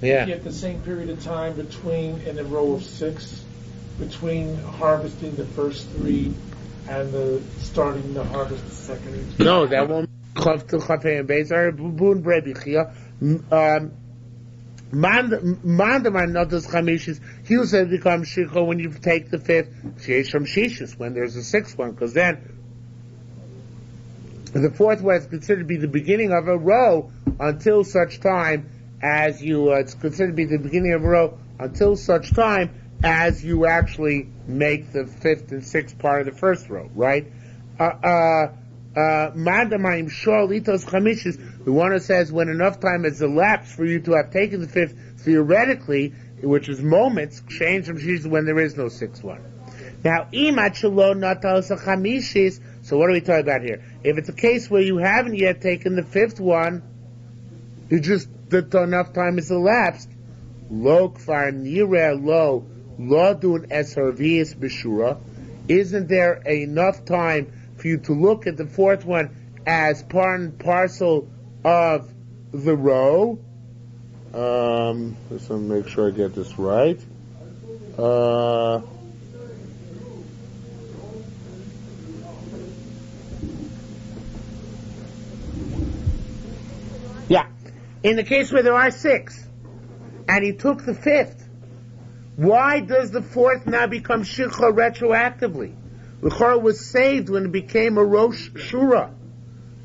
Yeah. You have the same period of time in a row of 6, between harvesting the first 3 and starting to harvest the second. No, that won't. Mandaman notas chamishis. He will say become shikha when you take the 5th. Sheisham shishis when there's a 6th one, because then the 4th one is considered to be the beginning of a row until such time as you. It's considered to be the beginning of a row until such time as you actually make the 5th and 6th part of the first row, right? Mandamayim sholitos chamishis. The one that says when enough time has elapsed for you to have taken the 5th, theoretically, which is moments, change from shishis when there is no 6th one. Now, so what are we talking about here? If it's a case where you haven't yet taken the 5th one, you just that enough time has elapsed. Lo kfar nireh lo dun esarvius b'shura. Isn't there enough time for you to look at the 4th one as part and parcel of the row? Just want to make sure I get this right. Yeah. In the case where there are 6, and he took the 5th, why does the 4th now become shikha retroactively? The L'chora was saved when it became a Rosh Shura.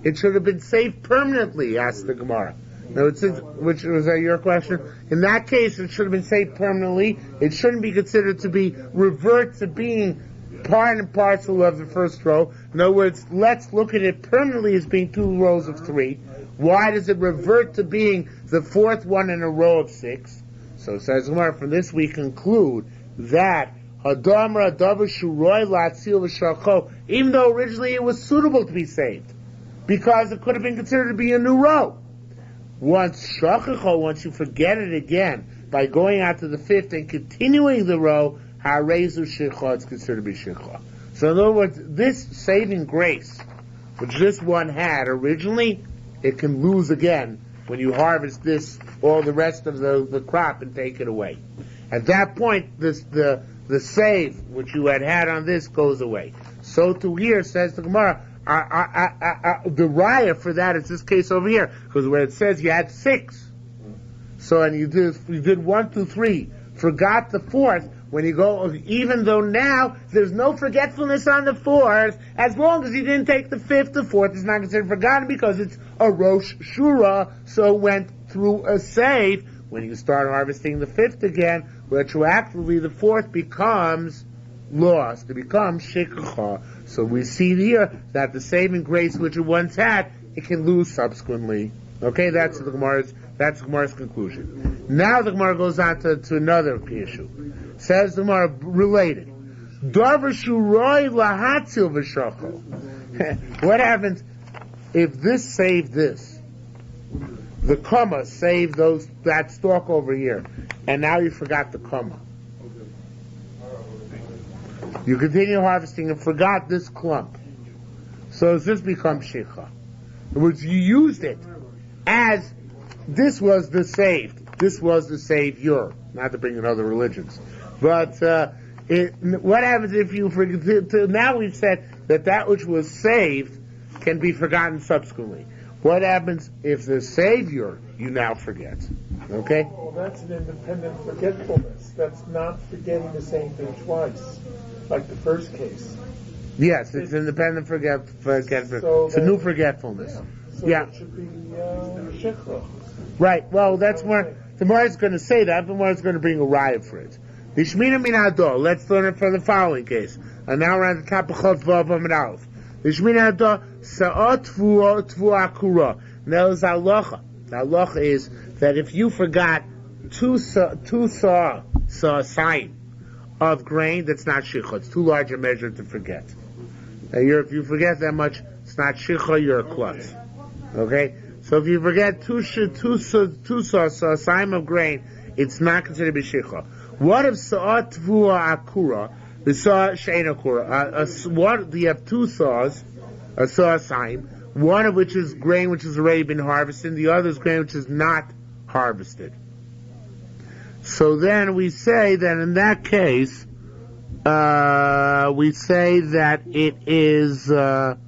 It should have been saved permanently, asked the Gemara. Now, which was that your question? In that case, it should have been saved permanently. It shouldn't be considered to be revert to being part and parcel of the first row. In other words, let's look at it permanently as being 2 rows of 3. Why does it revert to being the 4th one in a row of 6? So it says, from this we conclude that even though originally it was suitable to be saved, because it could have been considered to be a new row. Once you forget it again, by going out to the 5th and continuing the row, it's considered to be shicha. So in other words, this saving grace, which this one had originally, it can lose again when you harvest this, all the rest of the crop and take it away. At that point, the save which you had on this goes away. So to here, says the Gemara, the raya for that is this case over here, because where it says you had 6, so and you did 1, 2, 3, forgot the 4th. When you go, even though now there's no forgetfulness on the 4th, as long as you didn't take the 5th, the 4th is not considered forgotten because it's a Rosh Shura, so it went through a save. When you start harvesting the 5th again, retroactively the 4th becomes lost. It becomes shikha. So we see here that the saving grace which it once had, it can lose subsequently. Okay, that's the Gemara's conclusion. Now the Gemara goes on to another issue. Says the Gemara, related. What happens if this saved this? The comma saved that stalk over here, and now you forgot the comma. You continue harvesting and forgot this clump. So does this become shicha? In other words, you used it as this was the saved. This was the savior. Not to bring in other religions. But what happens if you forget? Now we've said that which was saved can be forgotten subsequently. What happens if the savior you now forget? Okay? Well, that's an independent forgetfulness. That's not forgetting the same thing twice, like the first case. Yes, it's independent forgetfulness. So it's a new forgetfulness. So yeah. It should be shikha. Right. Well, that's more. The Gemara is going to say that. The Gemara is going to bring a riot for it. Lishmina min hador. Let's learn it from the following case. And now we're on the top of Chot Vav Amud Aleph. Lishmina hador sa'ot tvu akura. Now is halacha. The halacha is that if you forgot two saw sign of grain, that's not shicha. It's too large a measure to forget. If you forget that much, it's not shicha. You're a klutz. Okay. So if you forget two saw sign of grain, it's not considered to be shicha. What if sa'at tvua akura, the saw she'en akura? What? You have 2 saws, a saw sign, one of which is grain which has already been harvested, the other is grain which is not harvested. So then we say that in that case, we say that it is, in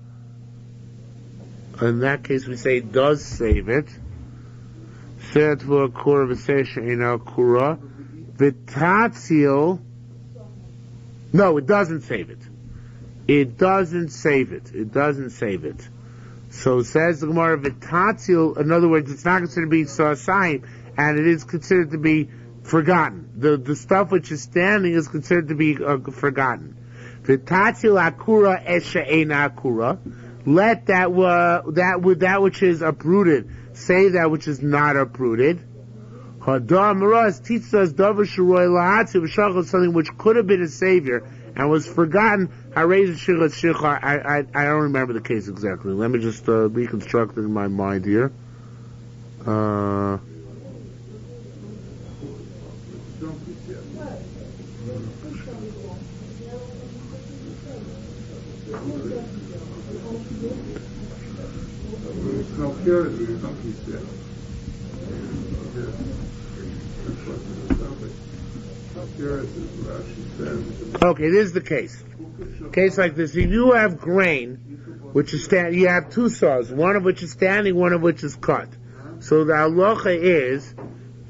that case we say it does save it. Sa'at tvua akura v'sei she'en akura. V'tatzil, no, it doesn't save it. It doesn't save it. So says the Gemara, v'tatzil, in other words, it's not considered to be sa'asayim, and it is considered to be forgotten. The stuff which is standing is considered to be forgotten. V'tatzil akura eshe'ena akura. Let that which is uprooted say that which is not uprooted. Hadar Maraz teaches us something which could have been a savior and was forgotten. I don't remember the case exactly. Let me just reconstruct it in my mind here. Okay, this is the case. Case like this. If you have grain, which is you have 2 saws, one of which is standing, one of which is cut. So the halacha is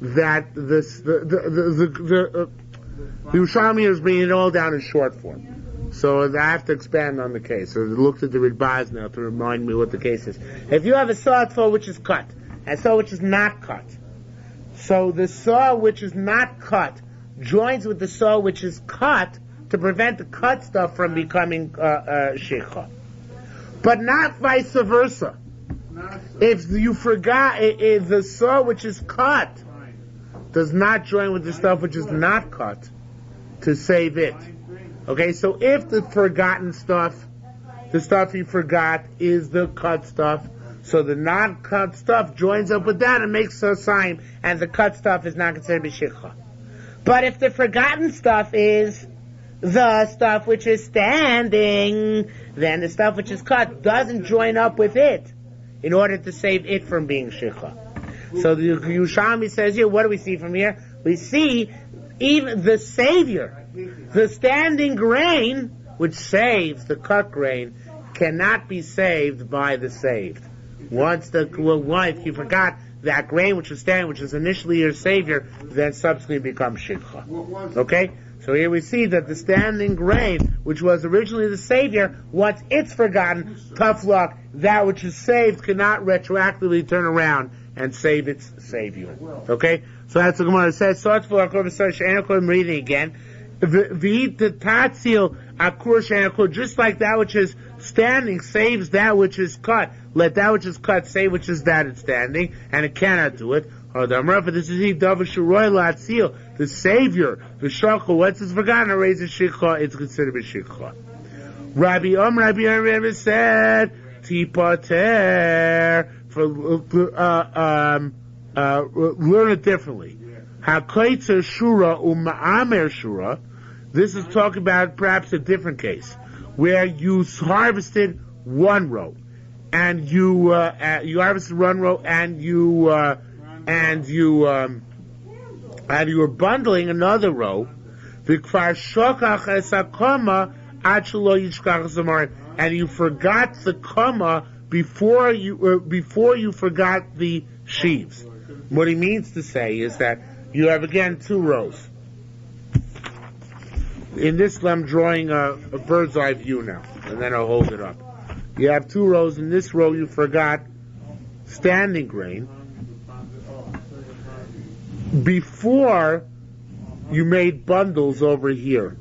that the Yerushalmi is bringing it all down in short form. So I have to expand on the case. So I looked at the Ridbaz now to remind me what the case is. If you have a saw which is cut, and a saw which is not cut, so the saw which is not cut joins with the saw which is cut, to prevent the cut stuff from becoming shikha. But not vice versa. If you forgot, if the saw which is cut does not join with the stuff which is not cut to save it. Okay, so if the forgotten stuff, the stuff you forgot is the cut stuff, so the non-cut stuff joins up with that and makes a sign, and the cut stuff is not considered b'shikha. But if the forgotten stuff is the stuff which is standing, then the stuff which is cut doesn't join up with it in order to save it from being shikha. So the Yerushalmi says here, what do we see from here? We see even the savior, the standing grain, which saves the cut grain, cannot be saved by the saved. Once if you forgot that grain which was standing, which was initially your savior, then subsequently becomes shikha. Okay? So here we see that the standing grain, which was originally the savior, once it's forgotten, tough luck, that which is saved cannot retroactively turn around and save its savior. Okay? So that's what the Gemara says. So I'm reading again. Just like that which is standing saves that which is cut, let that which is cut save which is that it's standing, and it cannot do it. This is the savior, the shakha. Once it's forgotten, it raises shikha. It's considered a shikha. Rabbi said tipater. Learn it differently. Hakaitzer shura uma'amer shura. This is talking about perhaps a different case where you harvested one row, and you harvested one row, and you were bundling another row. And you forgot the kama before you forgot the sheaves. What he means to say is that you have again two rows. In this, I'm drawing a bird's eye view now, and then I'll hold it up. You have two rows. In this row, you forgot standing grain before you made bundles over here.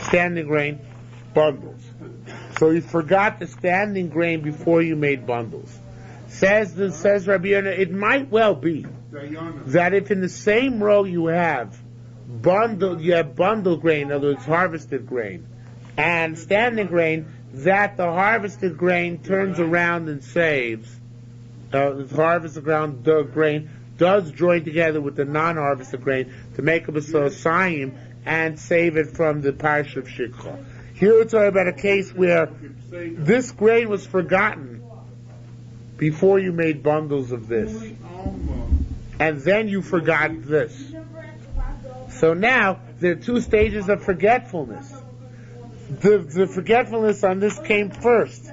Standing grain, bundles. So you forgot the standing grain before you made bundles. Says Rabbi Yonah, it might well be that if in the same row you have bundle grain, in other words, harvested grain, and standing grain, that the harvested grain turns around and saves. The harvested grain does join together with the non-harvested grain to make up a sosayim and save it from the parish of shikha. Here we're talking about a case where this grain was forgotten before you made bundles of this, and then you forgot this. So now there are two stages of forgetfulness. The forgetfulness on this came first,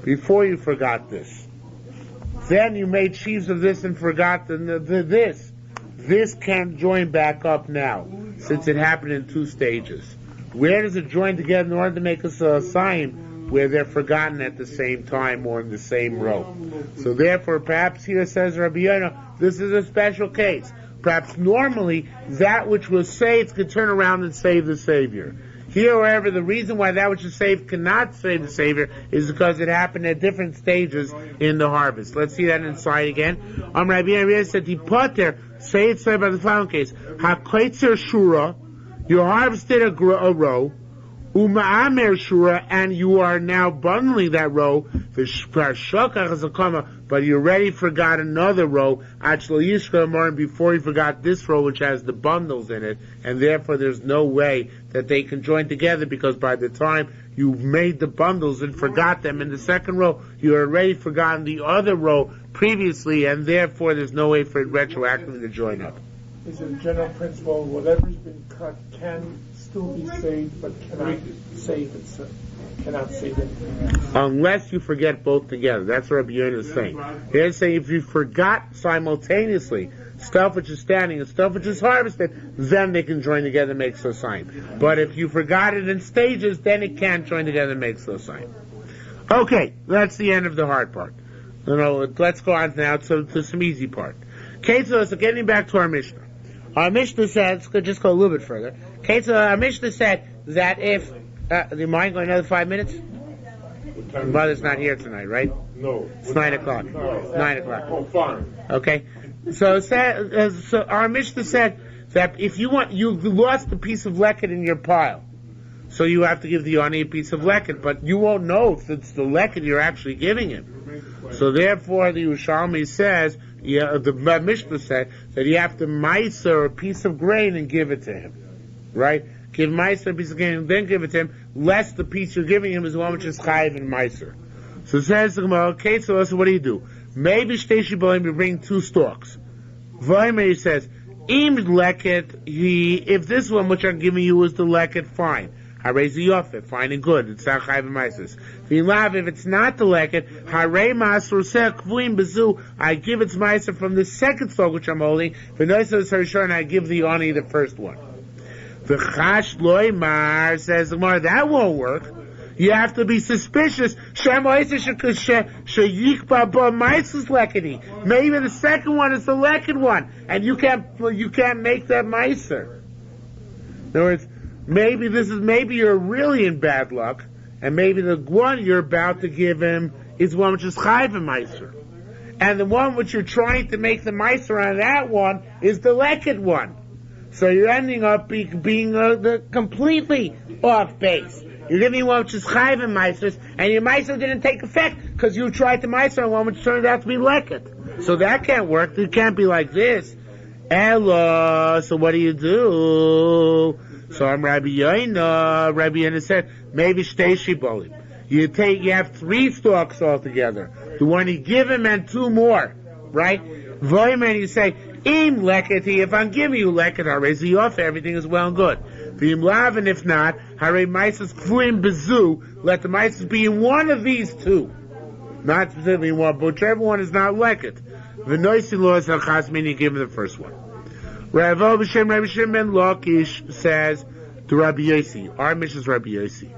before you forgot this. Then you made sheaves of this and forgot this. This can't join back up now, since it happened in two stages. Where does it join together in order to make us a sign? Where they're forgotten at the same time or in the same row. So therefore, perhaps here says Rabbi Yonah, this is a special case. Perhaps normally, that which was saved could turn around and save the Savior. Here, however, the reason why that which is saved cannot save the Savior is because it happened at different stages in the harvest. Let's see that inside again. Rabbi Yonah said, say it by the following case. HaKoitzer shura, you harvested a row, Uma'amer shura, and you are now bundling that row, but you already forgot another row, before you forgot this row which has the bundles in it, and therefore there's no way that they can join together, because by the time you made the bundles and forgot them in the second row, you already forgotten the other row previously, and therefore there's no way for it retroactively to join up. Is it a general principle, whatever's been cut can still be saved, but cannot save it. Unless you forget both together. That's what Rabbi Yonah is saying. He's saying if you forgot simultaneously stuff which is standing and stuff which is harvested, then they can join together and make sosayim. But if you forgot it in stages, then it can't join together and make sosayim. Okay, that's the end of the hard part. Let's go on now to some easy part. Okay, so getting back to our Mishnah. Our Mishnah said, let's just go a little bit further. Okay, so our Mishnah said that if, do you mind going another 5 minutes? Your mother's not here tonight, right? No. It's 9 o'clock. No. It's 9 o'clock. Oh, fine. Okay, so our Mishnah said that if you lost a piece of leket in your pile, so you have to give the ani a piece of leket, but you won't know if it's the leket you're actually giving him. So therefore, the Yerushalmi says, the Mishnah said that you have to meiser a piece of grain and give it to him, right? Give meiser a piece of grain and then give it to him, lest the piece you're giving him is the one which is chayiv in meiser. So it says the Gemara, okay, so what do you do? Maybe shtei shibolim, you bring 2 stalks. Vaymer says, im leket, if this one which I'm giving you is the leket, fine. Harei ziyofet, fine and good. It's not chayiv meiser. If it's not the leket, harei masur seh kvuim bezu, I give its meiser from the second stalk which I'm holding. V'noisa sarishon, and I give the ani the first one. V'chash loymar, says the Gemara, that won't work. You have to be suspicious. Maybe the second one is the leket one, and you can't make that meiser. In other words, maybe you're really in bad luck, and maybe the one you're about to give him is one which is chayiv meiser, and the one which you're trying to make the meiser on that one is the leket one. So you're ending up being completely off base. You're giving one which is chayiv meisers, and your meiser didn't take effect because you tried to meiser on one which turned out to be leket. So that can't work. It can't be like this. Ella. So what do you do? So I'm Rabbi Yoina. Rabbi Yoina said maybe shtei shibolim. You have 3 stalks altogether. The one you give him and 2 more, right? Voyman, you say im leketi. If I'm giving you leket, harei ziyofet, everything is well and good. V'im lav, and if not, harei meises kvuim bezu. Let the meises be in one of these 2, not specifically one, but whichever one is not leket. V'noisi lo es halchas, meaning you give him the first one. Rabbi Shimon ben Lakish says to Rabbi Yossi, our mission is Rabbi Yossi.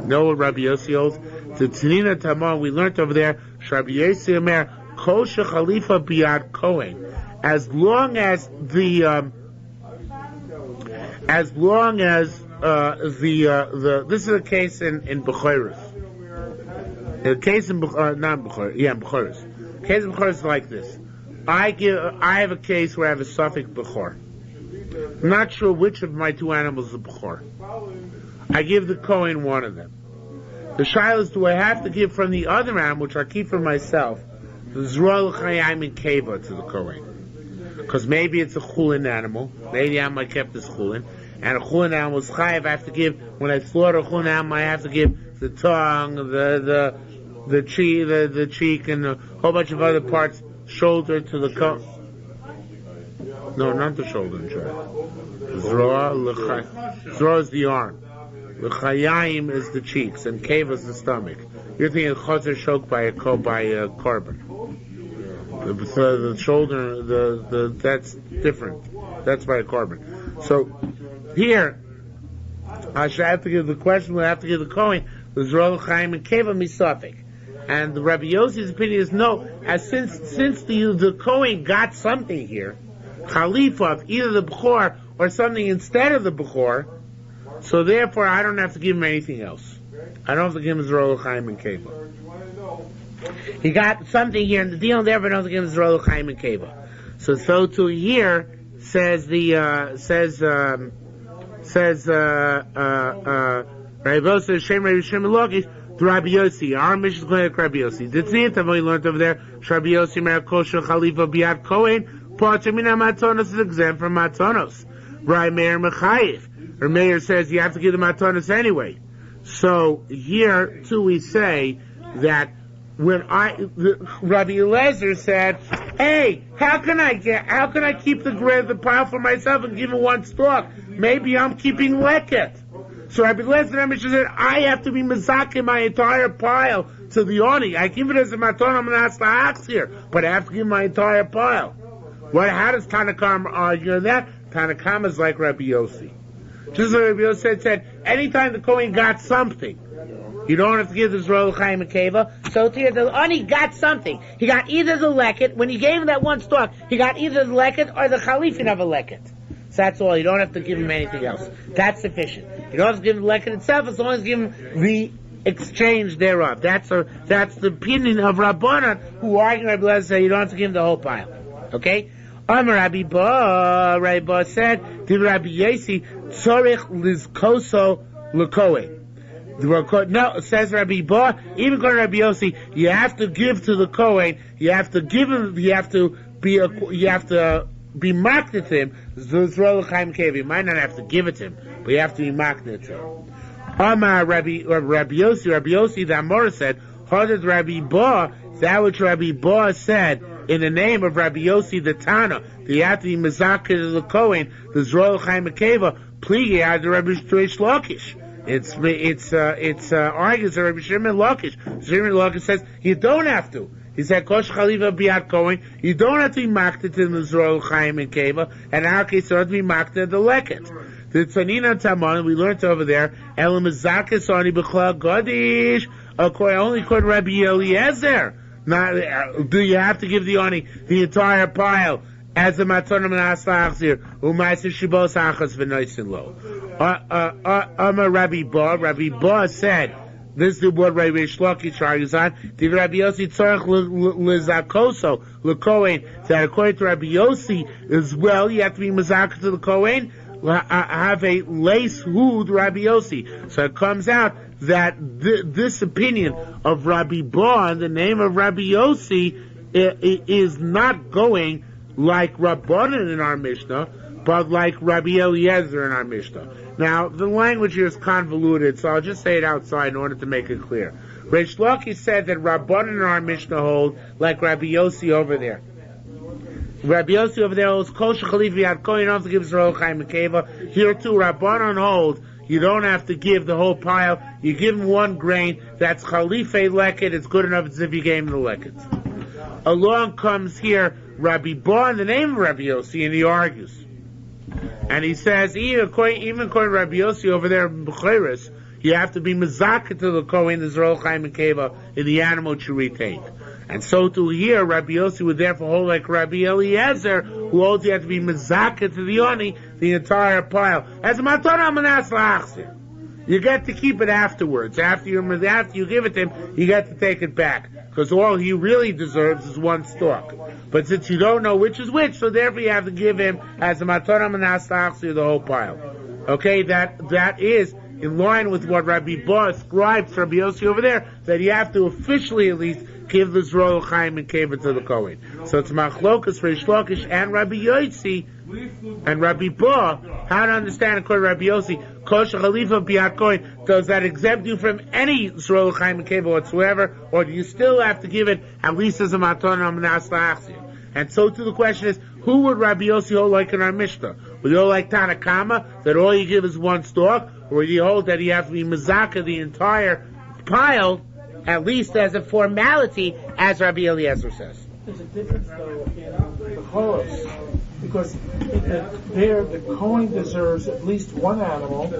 Know what Rabbi Yossi holds? To Tanina Tamar, we learned over there, Rabbi Yossi Omer, Kol shechalifa biyad kohen. As long as the this is a case in Bechoros. The case in not Bechoros, in Bechoros. The case in Bechoros is like this. I have a case where I have a suffix Bechor. I'm not sure which of my 2 animals is a Bechor. I give the Kohen one of them. The shaila is, do I have to give from the other animal, which I keep for myself, the Zrol Chayim and Keva to the Kohen? Because maybe it's a chulin animal. Maybe the animal I kept is chulin. And a chulin animal is chayiv. I have to give, when I slaughter a chulin animal, I have to give the tongue, the cheek, and a whole bunch of other parts, shoulder to the no, not the shoulder and shoulder. Zroa is the arm. L'chayim is the cheeks, and keva is the stomach. You're thinking chazer choked by a carbon. The shoulder, that's different. That's by a carbon. So here, I should have to give the question. We have to give the Kohen the Zroa l'chayim and keva misafik. And the Rabbi Yossi's opinion is no, as since the Kohen got something here, Khalifa, either the Bechor or something instead of the Bechor, so therefore I don't have to give him anything else. I don't have to give him Zroa l'chayim and keva. He got something here in the deal, and therefore I don't have to give him Zroa l'chayim and keva. So to here says Rabbi Yossi Shem Rabbi Shimon Lakish. To Rabbi Yossi, our mission is going to Rabbi Yossi. The Tzniyatam we learned over there, Rabbi Yossi Mer Kosher Khalifa Biad Kohen, Parchamina Matonos is exempt from Matonos. Rabbi Meir Mechayiv. Or Meir says you have to give the Matonos anyway. So here too we say that when Rabbi Eliezer said, hey, how can I keep the pile for myself and give it 1 stalk? Maybe I'm keeping leket. So Rabbi Eliezer said, I have to be mezakeh my entire pile to the oni. I give it as a maton, I'm going to ask here, but I have to give my entire pile. How does Tanakam argue that? Tanakam is like Rabbi Yossi. Just like Rabbi Yossi said, anytime the Kohen got something, you don't have to give the Zroa l'chayim and keva. So here, the oni got something. He got either the leket, when he gave him that 1 stalk, he got either the leket or the chalifin of a leket. So that's all. You don't have to give him anything else. That's sufficient. You don't have to give him the leket itself as long as you give him the exchange thereof. That's the opinion of Rabbanan who argue Rabbi Eliezer say you don't have to give him the whole pile. Okay? Amar Rabbi Ba said, Div Rabbi Yesi, Tzorich lizkoso l'kohen. No, says Rabbi Ba, even according to Rabbi Yossi, you have to give to the Kohen, you have to give him, you have to be mocked at him. You might not have to give it to him, but you have to be mocked at him. Amar Rabbi Yossi, the Amora said, Hadad Rabbi Ba, that which Rabbi Ba said in the name of Rabbi Yossi the Tana, that you have to be mezakir to the Kohen, the Zroel Chaim Akeva, pligi ad Rabbi Reish Lakish. It's argues Rabbi Shimon Lakish. Shimon Lakish says you don't have to. He said Kosh Chaliva Biat Kohen. You don't have to be makted to the Zroel Chaim and Keva, and in our case you have to be makted the Leket. The Tzanina Taman we learned over there. Elam Zakis Ani B'Chlal Gadish. Only according to Rabbi Eliezer. Not do you have to give the oni the entire pile as a matonim and aslachzir u'ma'aser shibos achas v'noisin lo. Rabbi Ba said, this is what Rabbi Shloki argues on. Did Rabbi Yossi tzorach lezakoso lekohen? That according to Rabbi Yossi as well, you have to be mazak to the kohen. Have a lace hood Rabbi Yossi. So it comes out that this opinion of Rabbi Ba in the name of Rabbi Yossi is not going like Rabbanan in our Mishnah, but like Rabbi Eliezer in our Mishnah. Now, the language here is convoluted, so I'll just say it outside in order to make it clear. Reish Lakish said that Rabbanan in our Mishnah hold like Rabbi Yossi over there. Rabbi Yossi over there holds Kol Shechalif Yad Kohen, you don't have to give Zroel Chaim Akeva. Here too, Rabbanan hold you don't have to give the whole pile. You give him one grain. That's Chalife Leket. It's good enough as if you gave him the Leket. Along comes here Rabbi Ba in the name of Rabbi Yossi, and he argues. And he says, even according to Rabbi Yossi over there in B'chayris, you have to be mezakah to the Kohen, the Zroel Chaim and Keva, in the animal that you retain. And so to here, Rabbi Yossi would therefore hold like Rabbi Eliezer, who holds you have to be mezakah to the oni, the entire pile. As a matana manas la'achzir. You get to keep it afterwards. After you give it to him, you get to take it back. Because all he really deserves is one stalk. But since you don't know which is which, so therefore you have to give him as a matana manas la'achzir the whole pile. Okay, that is in line with what Rabbi Ba ascribes to Rabbi Yossi over there, that you have to officially at least give the Zroel Chaim and Keva to the Kohen. So it's Machlokas, Reish Lakish, and Rabbi Yossi, and Rabbi Ba, how to understand according to Rabbi Yossi, Kosh Chalifa Biat Kohen, does that exempt you from any Zroel Chaim and Keva whatsoever, or do you still have to give it at least as a Matana Manas La'achzir? And so too the question is, who would Rabbi Yossi hold like in our Mishnah? Would you hold like Tanakama, that all you give is one stalk, or would you hold that you have to be Mazaka the entire pile, at least as a formality, as Rabbi Eliezer says? There's a difference, though, in the chorus, because there the Kohen deserves at least one animal,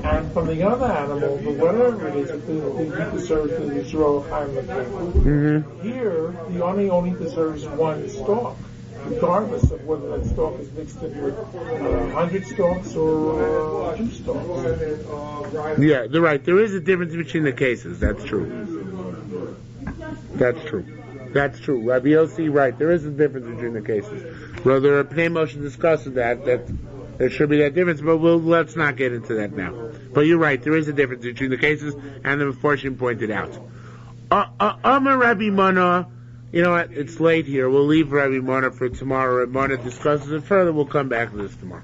and from the other animal, whatever it is, he deserves the Yisrael Chaim. Here, the only deserves one stalk, regardless of whether that stalk is mixed in with 100 stalks or 2 stalks. Yeah, they're right. There is a difference between the cases. That's true. That's true. Rabbi Yossi, right. There is a difference between the cases. Well, there are Pnei Moshe discusses that there should be that difference, but let's not get into that now. But you're right. There is a difference between the cases, and the Meforshim pointed out. Amar Rabbi Mana. You know what? It's late here. We'll leave Rabbi Mana for tomorrow. Rabbi Mana discusses it further. We'll come back to this tomorrow.